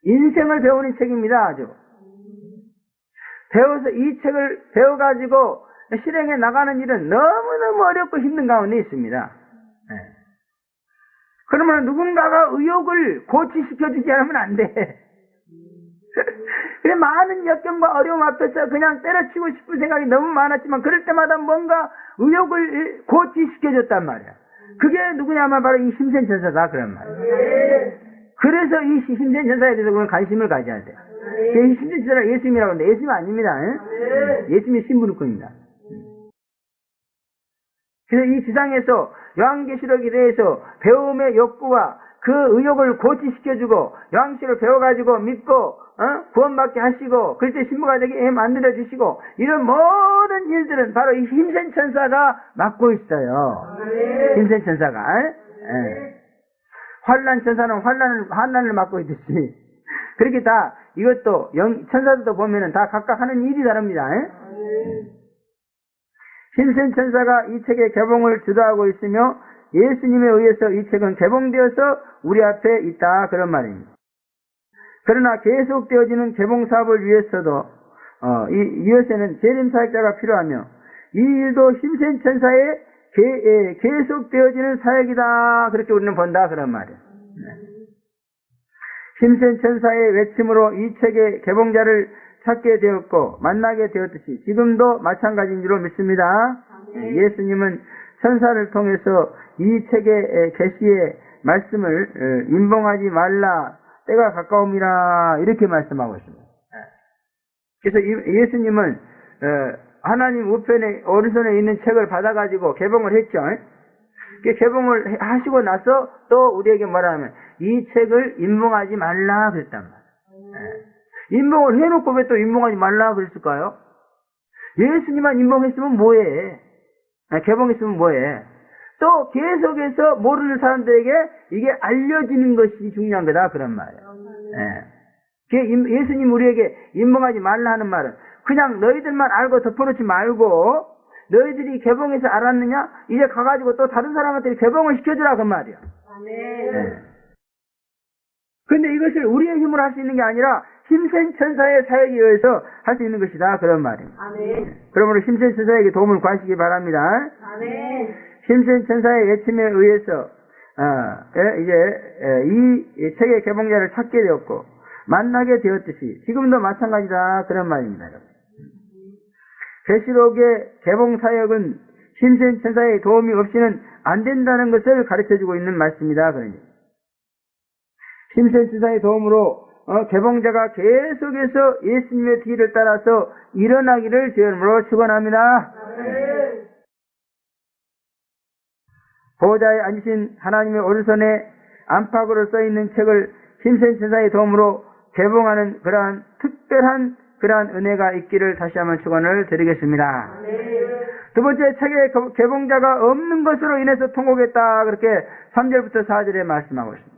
인생을 배우는 책입니다. 아주 배워서 이 책을 배워가지고 실행해 나가는 일은 너무너무 어렵고 힘든 가운데 있습니다. 그러면 누군가가 의욕을 고취시켜주지 않으면 안 돼. 그래 많은 역경과 어려움 앞에서 그냥 때려치고 싶은 생각이 너무 많았지만 그럴 때마다 뭔가 의욕을 고취시켜줬단 말이야. 그게 누구냐면 바로 이 힘센 천사다 그런 말이야. 그래서 이 힘센 천사에 대해서 우리는 관심을 가져야 돼. 이 힘센 천사가 예수님이라고 하는데 예수님 아닙니다. 예수님이 신부르꾼입니다. 그래서 이 지상에서 요한계시록에 대해서 배움의 욕구와 그 의욕을 고취시켜주고 요한계시록을 배워가지고 믿고 구원받게 하시고 그때 신부가 되게 만들어 주시고 이런 모든 일들은 바로 이 힘센 천사가 맡고 있어요. 힘센 천사가 환난 천사는 환난을 맡고 있듯이 그렇게 다 이것도 천사들도 보면은 다 각각 하는 일이 다릅니다. 힘센 천사가 이 책의 개봉을 주도하고 있으며 예수님에 의해서 이 책은 개봉되어서 우리 앞에 있다 그런 말입니다. 그러나 계속되어지는 개봉 사업을 위해서도 이것에는 재림 사역자가 필요하며 이 일도 힘센 천사의 계속되어지는 사역이다 그렇게 우리는 본다 그런 말이에요. 힘센 천사의 외침으로 이 책의 개봉자를 찾게 되었고 만나게 되었듯이 지금도 마찬가지인 줄로 믿습니다. 예수님은 천사를 통해서 이 책의 계시의 말씀을 임봉하지 말라 때가 가까움이라 이렇게 말씀하고 있습니다. 그래서 예수님은 하나님 우편에 오른손에 있는 책을 받아가지고 개봉을 했죠. 개봉을 하시고 나서 또 우리에게 뭐라 하면 이 책을 임봉하지 말라 그랬단 말이에요. 임봉을 해놓고 왜 또 임봉하지 말라 그랬을까요? 예수님만 임봉했으면 뭐해? 개봉했으면 뭐해? 또 계속해서 모르는 사람들에게 이게 알려지는 것이 중요한 거다 그런 말이에요. 예수님 우리에게 임봉하지 말라 하는 말은 그냥 너희들만 알고 덮어놓지 말고 너희들이 개봉해서 알았느냐? 이제 가가지고 또 다른 사람한테 개봉을 시켜주라 그 말이야. 근데 이것을 우리의 힘으로 할 수 있는 게 아니라 힘센 천사의 사역에 의해서 할 수 있는 것이다. 그런 말입니다. 아멘. 그러므로 힘센 천사에게 도움을 구하시기 바랍니다. 아멘. 힘센 천사의 외침에 의해서 이 책의 개봉자를 찾게 되었고 만나게 되었듯이 지금도 마찬가지다. 그런 말입니다. 계시록의 개봉 사역은 힘센 천사의 도움이 없이는 안 된다는 것을 가르쳐주고 있는 말씀이다. 그러니 힘센 천사의 도움으로 개봉자가 계속해서 예수님의 뒤를 따라서 일어나기를 주님으로 축원합니다. 아멘. 보호자에 앉으신 하나님의 오른손에 안팎으로 써있는 책을 힘센 천사의 도움으로 개봉하는 그러한 특별한 그러한 은혜가 있기를 다시 한번 축원을 드리겠습니다. 아멘. 두 번째, 책의 개봉자가 없는 것으로 인해서 통곡했다. 그렇게 3절부터 4절에 말씀하고 있습니다.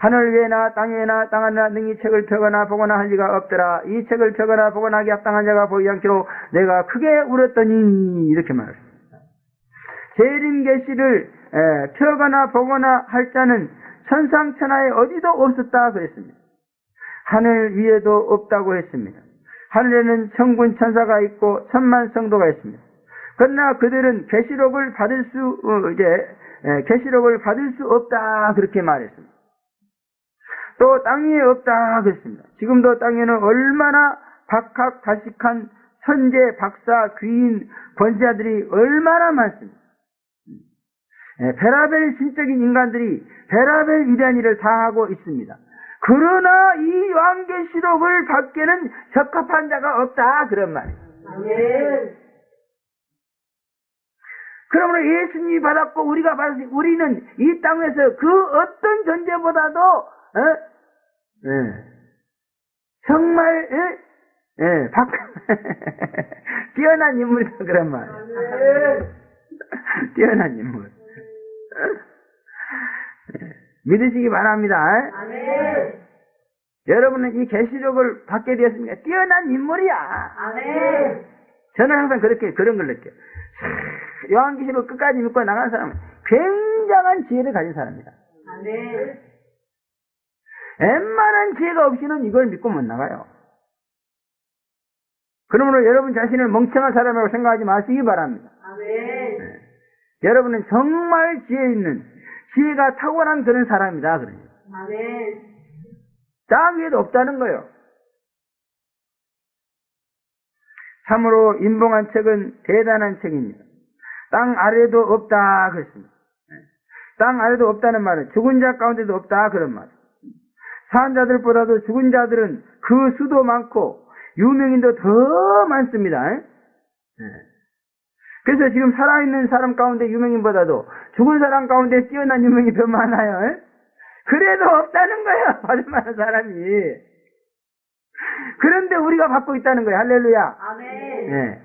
하늘 위에나 땅 위에나 땅 하늘나 능히 책을 펴거나 보거나 할 리가 없더라. 이 책을 펴거나 보거나 하기 합당한 자가 보이지 않기로 내가 크게 울었더니 이렇게 말했습니다. 재림 계시를 펴거나 보거나 할 자는 천상천하에 어디도 없었다 그랬습니다. 하늘 위에도 없다고 했습니다. 하늘에는 천군 천사가 있고 천만 성도가 있습니다. 그러나 그들은 계시록을 받을 수 없다 그렇게 말했습니다. 또 땅 위에 없다 그랬습니다. 지금도 땅 위에는 얼마나 박학다식한 천재, 박사, 귀인, 권세자들이 얼마나 많습니다. 베라벨 신적인 인간들이 베라벨 위대한 일을 다 하고 있습니다. 그러나 이 요한계시록을 받기에는 적합한 자가 없다 그런 말이에요. 아멘. 그러므로 예수님이 받았고 우리가 받았으니 우리는 이 땅에서 그 어떤 존재보다도 정말 뛰어난 인물이다 그런 말이에요. 아멘. 뛰어난 인물. 믿으시기 바랍니다. 아멘. 여러분은 이 계시록을 받게 되었습니까? 뛰어난 인물이야. 아멘. 저는 항상 그런 걸 느껴요. 요한계시록 끝까지 믿고 나간 사람은 굉장한 지혜를 가진 사람이다. 아멘. 웬만한 지혜가 없이는 이걸 믿고 못 나가요. 그러므로 여러분 자신을 멍청한 사람이라고 생각하지 마시기 바랍니다. 아멘. 여러분은 정말 지혜가 탁월한 그런 사람이다. 그러니 아멘. 땅 위에도 없다는 거예요. 참으로 인봉한 책은 대단한 책입니다. 땅 아래도 없다 그랬습니다. 땅 아래도 없다는 말은 죽은 자 가운데도 없다 그런 말. 사한 자들보다도 죽은 자들은 그 수도 많고 유명인도 더 많습니다. 그래서 지금 살아있는 사람 가운데 유명인보다도 죽은 사람 가운데 뛰어난 유명인이 더 많아요. 그래도 없다는 거예요. 받을 만한 사람이. 그런데 우리가 받고 있다는 거예요. 할렐루야. 아멘.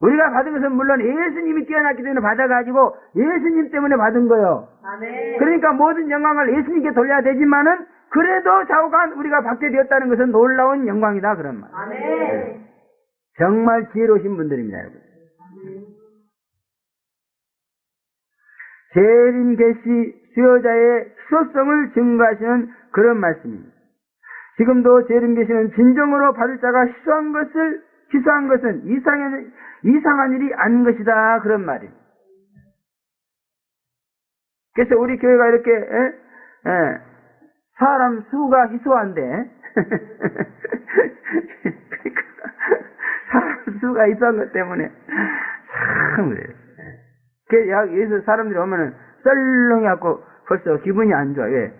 우리가 받은 것은 물론 예수님이 뛰어났기 때문에 받아가지고 예수님 때문에 받은 거예요. 아멘. 그러니까 모든 영광을 예수님께 돌려야 되지만은 그래도 좌우간 우리가 받게 되었다는 것은 놀라운 영광이다 그런 말. 아멘. 정말 지혜로우신 분들입니다, 여러분. 재림 계시 수요자의 희소성을 증거하시는 그런 말씀입니다. 지금도 재림 계시는 진정으로 받을 자가 희소한 것은 이상한 일이 아닌 것이다 그런 말입니다. 그래서 우리 교회가 이렇게 사람 수가 희소한데 사람 수가 희소한 것 때문에 참 그래요. 여기서 사람들이 오면은 썰렁해갖고 벌써 기분이 안 좋아. 왜?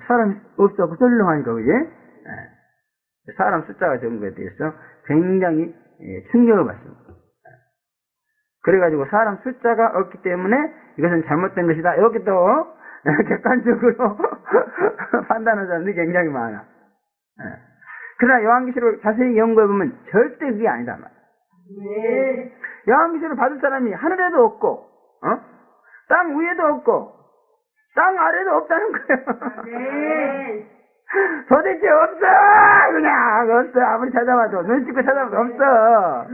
사람이 없어갖고 썰렁하니까, 그지? 사람 숫자가 적은 것에 대해서 굉장히 충격을 받습니다. 그래가지고 사람 숫자가 없기 때문에 이것은 잘못된 것이다. 이렇게 또 객관적으로 판단하는 사람들이 굉장히 많아. 그러나 요한계시록을 자세히 연구해보면 절대 그게 아니다 말이야. 요한계시록을 받은 사람이 하늘에도 없고 땅 위에도 없고 땅 아래도 없다는 거예요. 아멘. 도대체 없어! 그냥 없어. 아무리 찾아봐도 눈 찍고 찾아봐도 없어.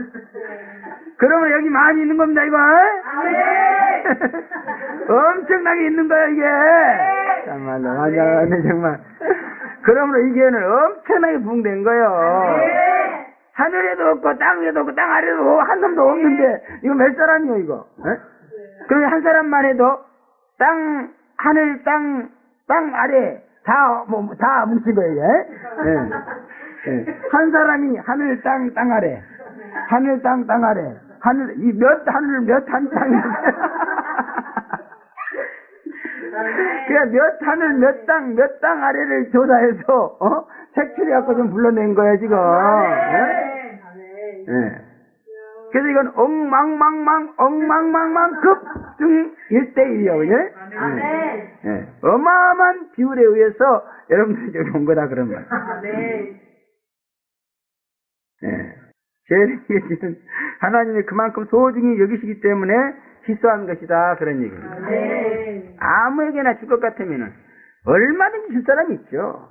그러면 여기 많이 있는 겁니다 이거. 엄청나게 있는 거야 이게. 참말로 맞아 정말. 그러므로 이 교회는 엄청나게 부흥된 거예요. 하늘에도 없고 땅 위에도 없고 땅 아래도 한 놈도 없는데 이거 몇 사람이요 이거? 그러면 한 사람만 해도 땅 하늘 땅 아래 다 뭉친 거예요 이게. 한 사람이 하늘 땅 아래 하늘 땅 아래 하늘 이 몇 하늘 몇 한 땅 그냥 몇 하늘 몇 땅 아래를 조사해서 색출해갖고 좀 불러낸 거야 지금. 그래서 이건 엉망망망 급등 1대1이요 그죠? 어마어마한 비율에 의해서 여러분들이 여기 온 거다 그런 말. 제일 얘기는 하나님이 그만큼 소중히 여기시기 때문에 희소한 것이다 그런 얘기입니다. 아무에게나 줄 것 같으면은 얼마든지 줄 사람이 있죠.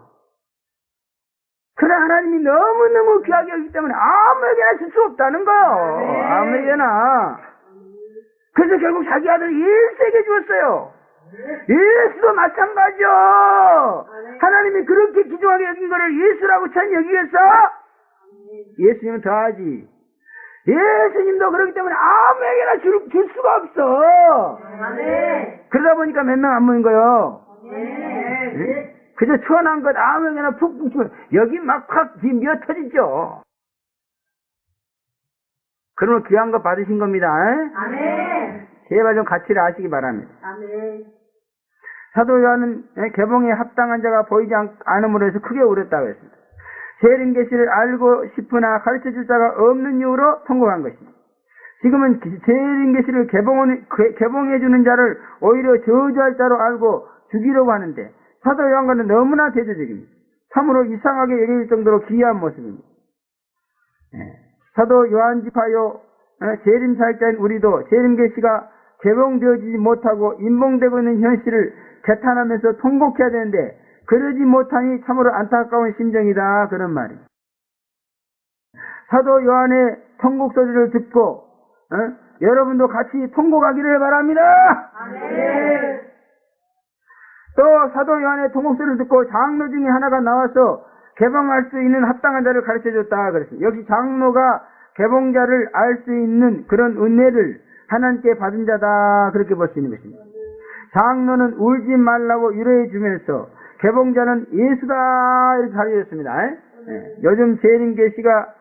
그러나 하나님이 너무너무 귀하게 여기기 때문에 아무에게나 줄 수 없다는 거. 아무에게나. 그래서 결국 자기 아들 예수에게 주었어요. 예수도 마찬가지요. 하나님이 그렇게 귀중하게 여긴 거를 예수라고 천 여기겠어? 예수님은 더하지. 예수님도 그렇기 때문에 아무에게나 줄 수가 없어. 그러다 보니까 몇 명 안 모인 거요. 그저 천한 것 아무에게나 푹푹 주면 여기 막 확 미어 터지죠. 그러면 귀한 거 받으신 겁니다. 제발 좀 가치를 아시기 바랍니다. 사도 요한은 개봉에 합당한 자가 보이지 않음으로 해서 크게 울었다고 했습니다. 재림 계시를 알고 싶으나 가르쳐 줄 자가 없는 이유로 통곡한 것입니다. 지금은 재림 계시를 개봉해 주는 자를 오히려 저주할 자로 알고 죽이려고 하는데 사도 요한과는 너무나 대조적입니다. 참으로 이상하게 여길 정도로 기이한 모습입니다. 사도 요한 지파요 재림 사역자인 우리도 재림 계시가 개봉되어지지 못하고 임봉되고 있는 현실을 개탄하면서 통곡해야 되는데 그러지 못하니 참으로 안타까운 심정이다 그런 말이에요. 사도 요한의 통곡 소리를 듣고 여러분도 같이 통곡하기를 바랍니다. 또 사도 요한의 통곡 소리를 듣고 장로 중에 하나가 나와서 개봉할 수 있는 합당한 자를 가르쳐줬다 그랬습니다. 역시 장로가 개봉자를 알 수 있는 그런 은혜를 하나님께 받은 자다 그렇게 볼 수 있는 것입니다. 장로는 울지 말라고 위로해 주면서 개봉자는 예수다 이렇게 가르쳐줬습니다. 요즘 재림 계시가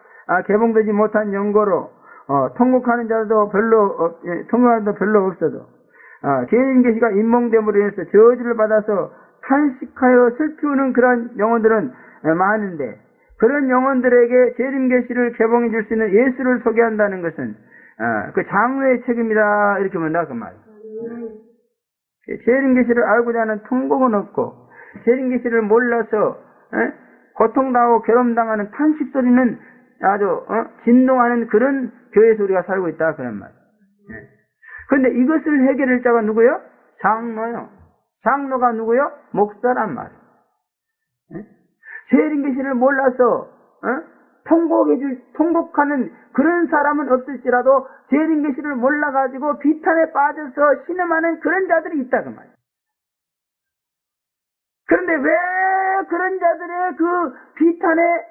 개봉되지 못한 연고로 통곡하는 자도 별로 없어도 재림 계시가 임몽됨으로 인해서 저주를 받아서 탄식하여 슬프는 그런 영혼들은 많은데 그런 영혼들에게 재림 계시를 개봉해 줄 수 있는 예수를 소개한다는 것은 그 장로의 책임이다 이렇게 본다 그 말이에요. 재림 계시를 알고자 하는 통곡은 없고 재림 계시를 몰라서 고통당하고 괴로움당하는 탄식 소리는 아주 진동하는 그런 교회에서 우리가 살고 있다 그런 말이에요. 그런데 이것을 해결할 자가 누구요? 장로요. 장로가 누구요? 목사란 말이에요. 재림 계시를 몰라서 통곡하는 그런 사람은 없을지라도 재림 계시를 몰라가지고 비탄에 빠져서 신음하는 그런 자들이 있다 그 말이에요. 그런데 왜 그런 자들의 그 비탄의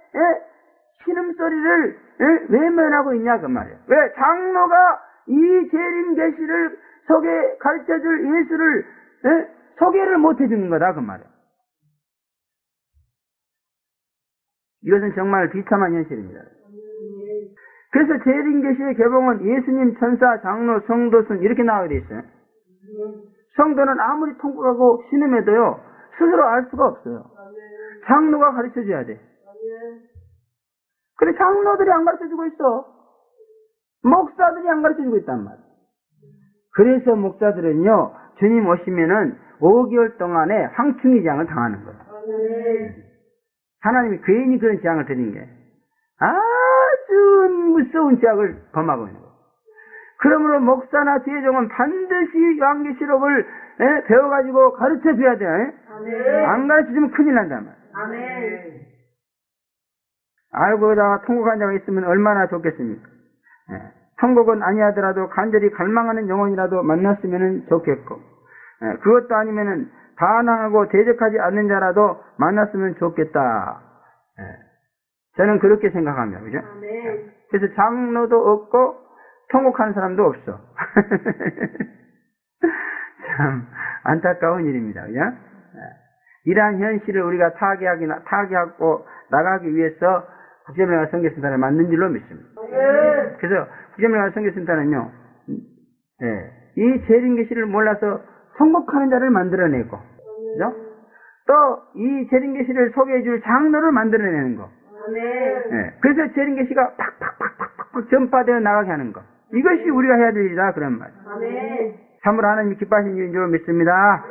신음소리를 외면하고 있냐 그 말이에요. 왜 장로가 이 재림 계시를 가르쳐줄 예수를 소개를 못 해주는 거다 그 말이에요. 이것은 정말 비참한 현실입니다. 그래서 재림 계시의 개봉은 예수님, 천사, 장로, 성도순 이렇게 나오게 돼 있어요. 성도는 아무리 통곡하고 신음해도요 스스로 알 수가 없어요. 장로가 가르쳐줘야 돼. 근데 장로들이 안 가르쳐주고 있어. 목사들이 안 가르쳐주고 있단 말이에요. 그래서 목사들은요 주님 오시면은 5개월 동안에 황충이 재앙을 당하는 거예요. 하나님이 괜히 그런 재앙을 드린 게 아주 무서운 재앙을 범하고 있는 거예요. 그러므로 목사나 대종은 반드시 요한계시록을 배워가지고 가르쳐줘야 돼. 안 가르쳐주면 큰일 난단 말이에요. 알고자 통곡한 자가 있으면 얼마나 좋겠습니까? 천국은 아니하더라도 간절히 갈망하는 영혼이라도 만났으면 좋겠고, 그것도 아니면은 반항하고 대적하지 않는 자라도 만났으면 좋겠다. 저는 그렇게 생각합니다. 그죠? 그래서 장로도 없고 통곡하는 사람도 없어. 참 안타까운 일입니다. 그죠? 이러한 현실을 우리가 타개하고 나가기 위해서 국제명예 선교센터를 만든 줄로 믿습니다. 그래서 국제명예 선교센터는요, 이 재림계시를 몰라서 통곡하는 자를 만들어내고, 그죠? 또 이 재림계시를 소개해줄 장로를 만들어내는 거. 그래서 재림계시가 팍팍팍팍 전파되어 나가게 하는 거. 이것이 우리가 해야 될 일이다 그런 말. 참으로 하나님이 기뻐하시는 일인 줄 믿습니다.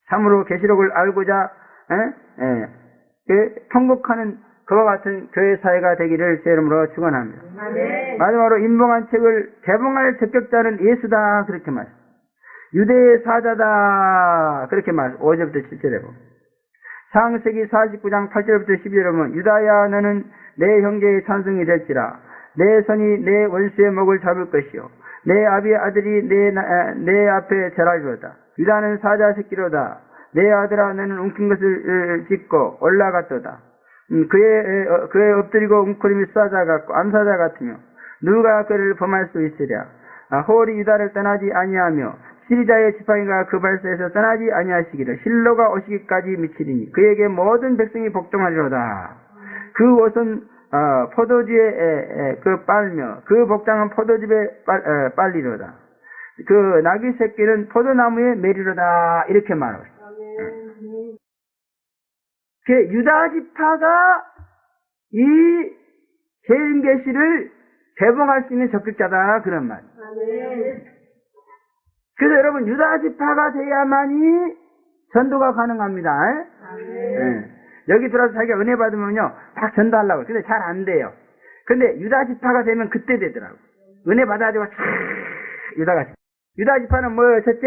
참으로 계시록을 알고자 통곡하는 그와 같은 교회 사회가 되기를 제 이름으로 축원합니다. 마지막으로 인봉한 책을 개봉할 적격자는 예수다 그렇게 말. 유대의 사자다 그렇게 말. 5절부터 7절에 보면 창세기 49장 8절부터 12절에 보면 유다야 너는 내 형제의 찬송이 될지라 내 손이 내 원수의 목을 잡을 것이요 내 아비의 아들이 내 앞에 절하리로다. 유다는 사자 새끼로다. 내 아들아 너는 움킨 것을 짓고 올라갔도다. 그의 엎드리고 웅크림이 사자 같고 암사자 같으며 누가 그를 범할 수 있으랴. 홀이 유다를 떠나지 아니하며 시리자의 지팡이가 그 발소에서 떠나지 아니하시기를 실로가 오시기까지 미치리니 그에게 모든 백성이 복종하리로다. 그 옷은 포도주에 빨며 그 복장은 포도즙에 빨리로다. 그 나귀 새끼는 포도나무에 매리로다 이렇게 말하고 있습니다. 유다 지파가 이 재림계시를 개봉할 수 있는 적극자다 그런 말. 그래서 여러분 유다 지파가 돼야만이 전도가 가능합니다. 여기 들어서 자기가 은혜 받으면요 막 전도하려고. 근데 잘 안 돼요. 근데 유다 지파가 되면 그때 되더라고. 은혜 받아가지고 유다 지파는 뭐예요? 첫째,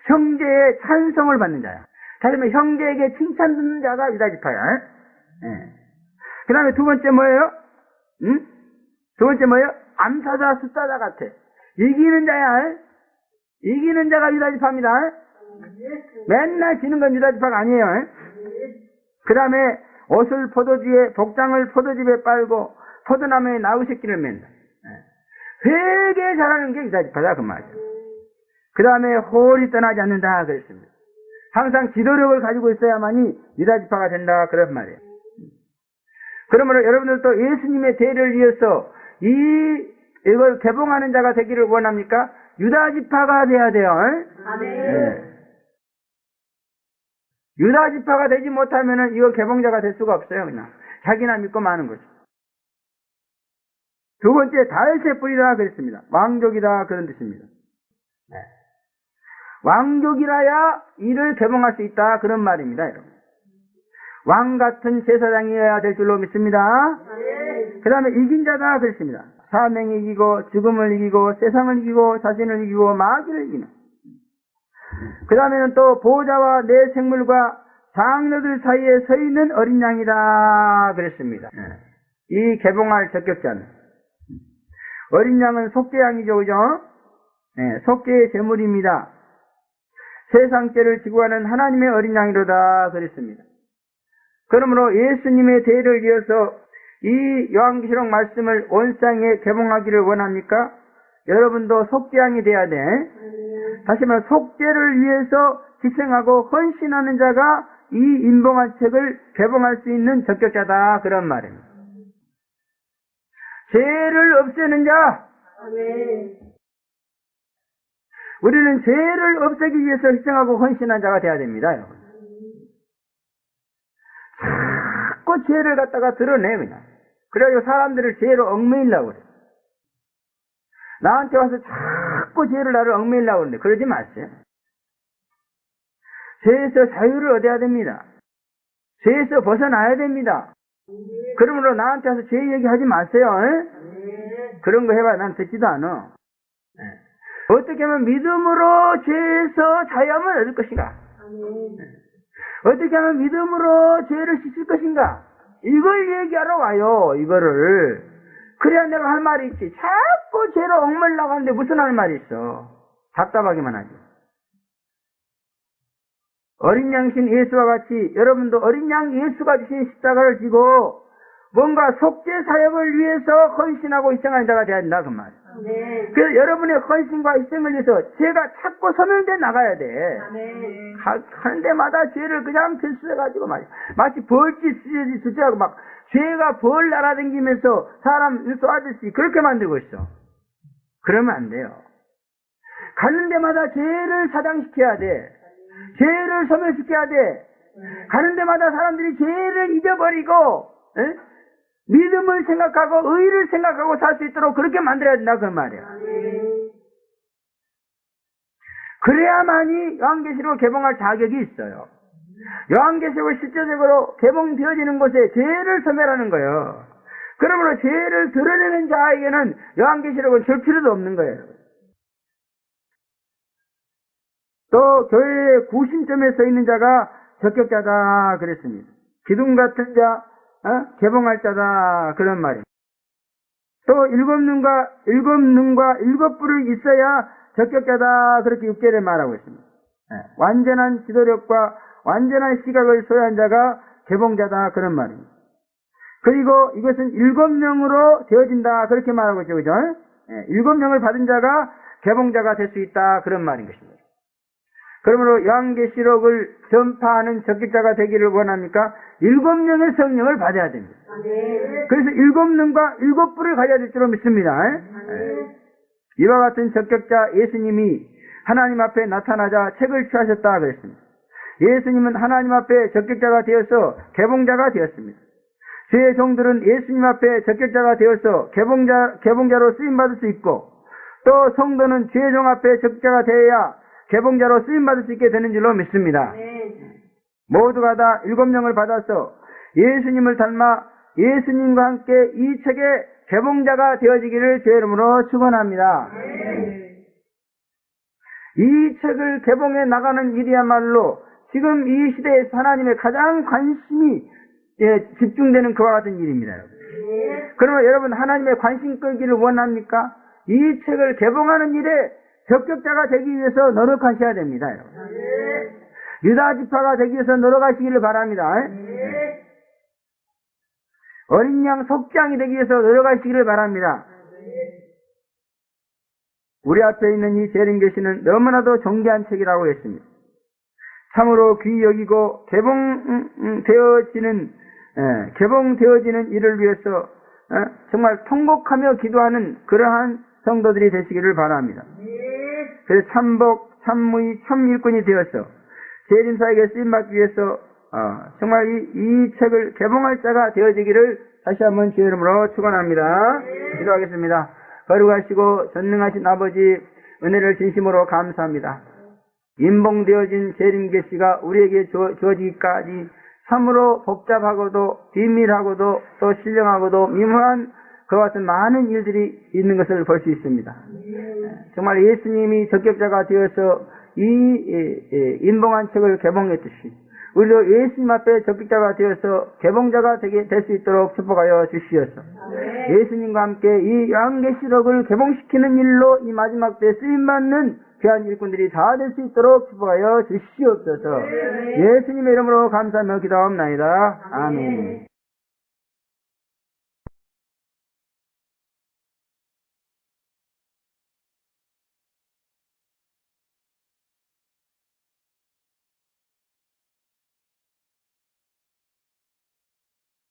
형제의 찬송을 받는 자야. 다시 말해 형제에게 칭찬 듣는 자가 유다 지파야. 그 다음에 두 번째 뭐예요? 두 번째 뭐예요? 암사자 숫사자 같아. 이기는 자야. 이기는 자가 유다 지파입니다. 맨날 지는 건 유다 지파가 아니에요. 그 다음에 옷을 포도주에 복장을 포도즙에 빨고 포도나무에 나귀 새끼를 맨다. 되게 잘하는 게 유다 지파다 그 말이에요. 그 다음에 홀이 떠나지 않는다 그랬습니다. 항상 지도력을 가지고 있어야만이 유다 지파가 된다 그런 말이에요. 그러므로 여러분들도 예수님의 대를 위해서 이걸 개봉하는 자가 되기를 원합니까? 유다 지파가 돼야 돼요. 유다 지파가 되지 못하면은 이거 개봉자가 될 수가 없어요. 그냥 자기나 믿고 마는 거죠. 두 번째 다윗의 뿌리다 그랬습니다. 왕족이다 그런 뜻입니다. 왕족이라야 이를 개봉할 수 있다 그런 말입니다. 여러분. 왕 같은 제사장이어야 될 줄로 믿습니다. 그 다음에 이긴 자다 그랬습니다. 사명을 이기고 죽음을 이기고 세상을 이기고 자신을 이기고 마귀를 이기는. 그 다음에는 또 보호자와 내 생물과 장로들 사이에 서 있는 어린 양이다 그랬습니다. 이 개봉할 적격자는 어린 양은 속죄양이죠, 그죠? 속죄의 제물입니다. 세상죄를 지고 가는 하나님의 어린 양이로다 그랬습니다. 그러므로 예수님의 대를 이어서 이 요한계시록 말씀을 온상에 개봉하기를 원합니까? 여러분도 속죄양이 돼야 돼. 다시 말해 속죄를 위해서 희생하고 헌신하는 자가 이 인봉한 책을 개봉할 수 있는 적격자다 그런 말입니다. 죄를 없애는 자. 우리는 죄를 없애기 위해서 희생하고 헌신한 자가 돼야 됩니다. 여러분. 자꾸 죄를 갖다가 드러내 그냥. 그래가지고 사람들을 죄로 얽매이려고 그래. 나한테 와서 자꾸 죄를 나를 얽매이려고 그러는데 그러지 마세요. 죄에서 자유를 얻어야 됩니다. 죄에서 벗어나야 됩니다. 그러므로 나한테 와서 죄 얘기하지 마세요. 그런 거 해봐 난 듣지도 않아. 어떻게 하면 믿음으로 죄에서 자유함을 얻을 것인가? 어떻게 하면 믿음으로 죄를 씻을 것인가? 이걸 얘기하러 와요, 이거를. 그래야 내가 할 말이 있지. 자꾸 죄로 얽매여 나가는데 무슨 할 말이 있어. 답답하기만 하지. 어린 양신 예수와 같이 여러분도 어린 양 예수가 주신 십자가를 지고 뭔가 속죄 사역을 위해서 헌신하고 희생하는 자가 돼야 된다 그 말이야. 아멘. 그래서 여러분의 헌신과 희생을 위해서 죄가 자꾸 소멸돼 나가야 돼. 아멘. 하는 데마다 죄를 그냥 들쑤셔가지고 말이야. 마치 벌집 쓰지하고 막 죄가 벌 날아다니면서 사람 쏘아듯이 그렇게 만들고 있어. 그러면 안 돼요. 가는 데마다 죄를 사장시켜야 돼. 죄를 소멸시켜야 돼. 가는 데마다 사람들이 죄를 잊어버리고 에? 믿음을 생각하고 의를 생각하고 살 수 있도록 그렇게 만들어야 된다 그 말이야. 그래야만이 요한계시록을 개봉할 자격이 있어요. 요한계시록을 실제적으로 개봉되어지는 곳에 죄를 소멸하는 거예요. 그러므로 죄를 드러내는 자에게는 요한계시록은 줄 필요도 없는 거예요. 또 교회의 구심점에 서 있는 자가 적격자다 그랬습니다. 기둥 같은 자, 개봉할 자다 그런 말입니다. 또 일곱 눈과 일곱 뿔이 있어야 적격자다 그렇게 6절에 말하고 있습니다. 완전한 지도력과 완전한 시각을 소유한 자가 개봉자다 그런 말입니다. 그리고 이것은 7명으로 되어진다 그렇게 말하고 있죠. 그죠? 7명을 받은 자가 개봉자가 될 수 있다 그런 말인 것입니다. 그러므로 요한계시록을 전파하는 적격자가 되기를 원합니까? 7명의 성령을 받아야 됩니다. 그래서 7눈과 7뿔을 가져야 될 줄로 믿습니다. 이와 같은 적격자 예수님이 하나님 앞에 나타나자 책을 취하셨다 그랬습니다. 예수님은 하나님 앞에 적격자가 되어서 개봉자가 되었습니다. 주의 종들은 예수님 앞에 적격자가 되어서 개봉자로 쓰임받을 수 있고 또 성도는 주의 종 앞에 적격자가 되어야 개봉자로 쓰임받을 수 있게 되는 줄로 믿습니다. 모두가 다 7명을 받아서 예수님을 닮아 예수님과 함께 이 책의 개봉자가 되어지기를 주의 이름으로 축원합니다. 이 책을 개봉해 나가는 일이야말로 지금 이 시대에서 하나님의 가장 관심이 집중되는 그와 같은 일입니다. 그러면 여러분 하나님의 관심 끌기를 원합니까? 이 책을 개봉하는 일에 적격자가 되기 위해서 노력하셔야 됩니다. 유다 지파가 되기 위해서 노력하시기를 바랍니다. 어린 양 속장이 되기 위해서 노력하시기를 바랍니다. 우리 앞에 있는 이 재림계시는 너무나도 존귀한 책이라고 했습니다. 참으로 귀히 여기고 개봉되어지는 일을 위해서 정말 통곡하며 기도하는 그러한 성도들이 되시기를 바랍니다. 그래서 참복, 참무의, 참일꾼이 되어서 재림사에게 쓰임받기 위해서 정말 이 책을 개봉할 자가 되어지기를 다시 한번 주의 이름으로 축원합니다. 기도하겠습니다. 거룩하시고 전능하신 아버지 은혜를 진심으로 감사합니다. 인봉되어진 재림계시가 우리에게 주어지기까지 참으로 복잡하고도 비밀하고도 또 신령하고도 미묘한 그와 같은 많은 일들이 있는 것을 볼 수 있습니다. 정말 예수님이 적격자가 되어서 이 인봉한 책을 개봉했듯이 우리도 예수님 앞에 적격자가 되어서 개봉자가 될 수 있도록 축복하여 주시옵소서. 예수님과 함께 이 요한계시록을 개봉시키는 일로 이 마지막 때 쓰임받는 귀한 일꾼들이 다 될 수 있도록 축복하여 주시옵소서. 예수님의 이름으로 감사하며 기도하옵나이다. 아멘.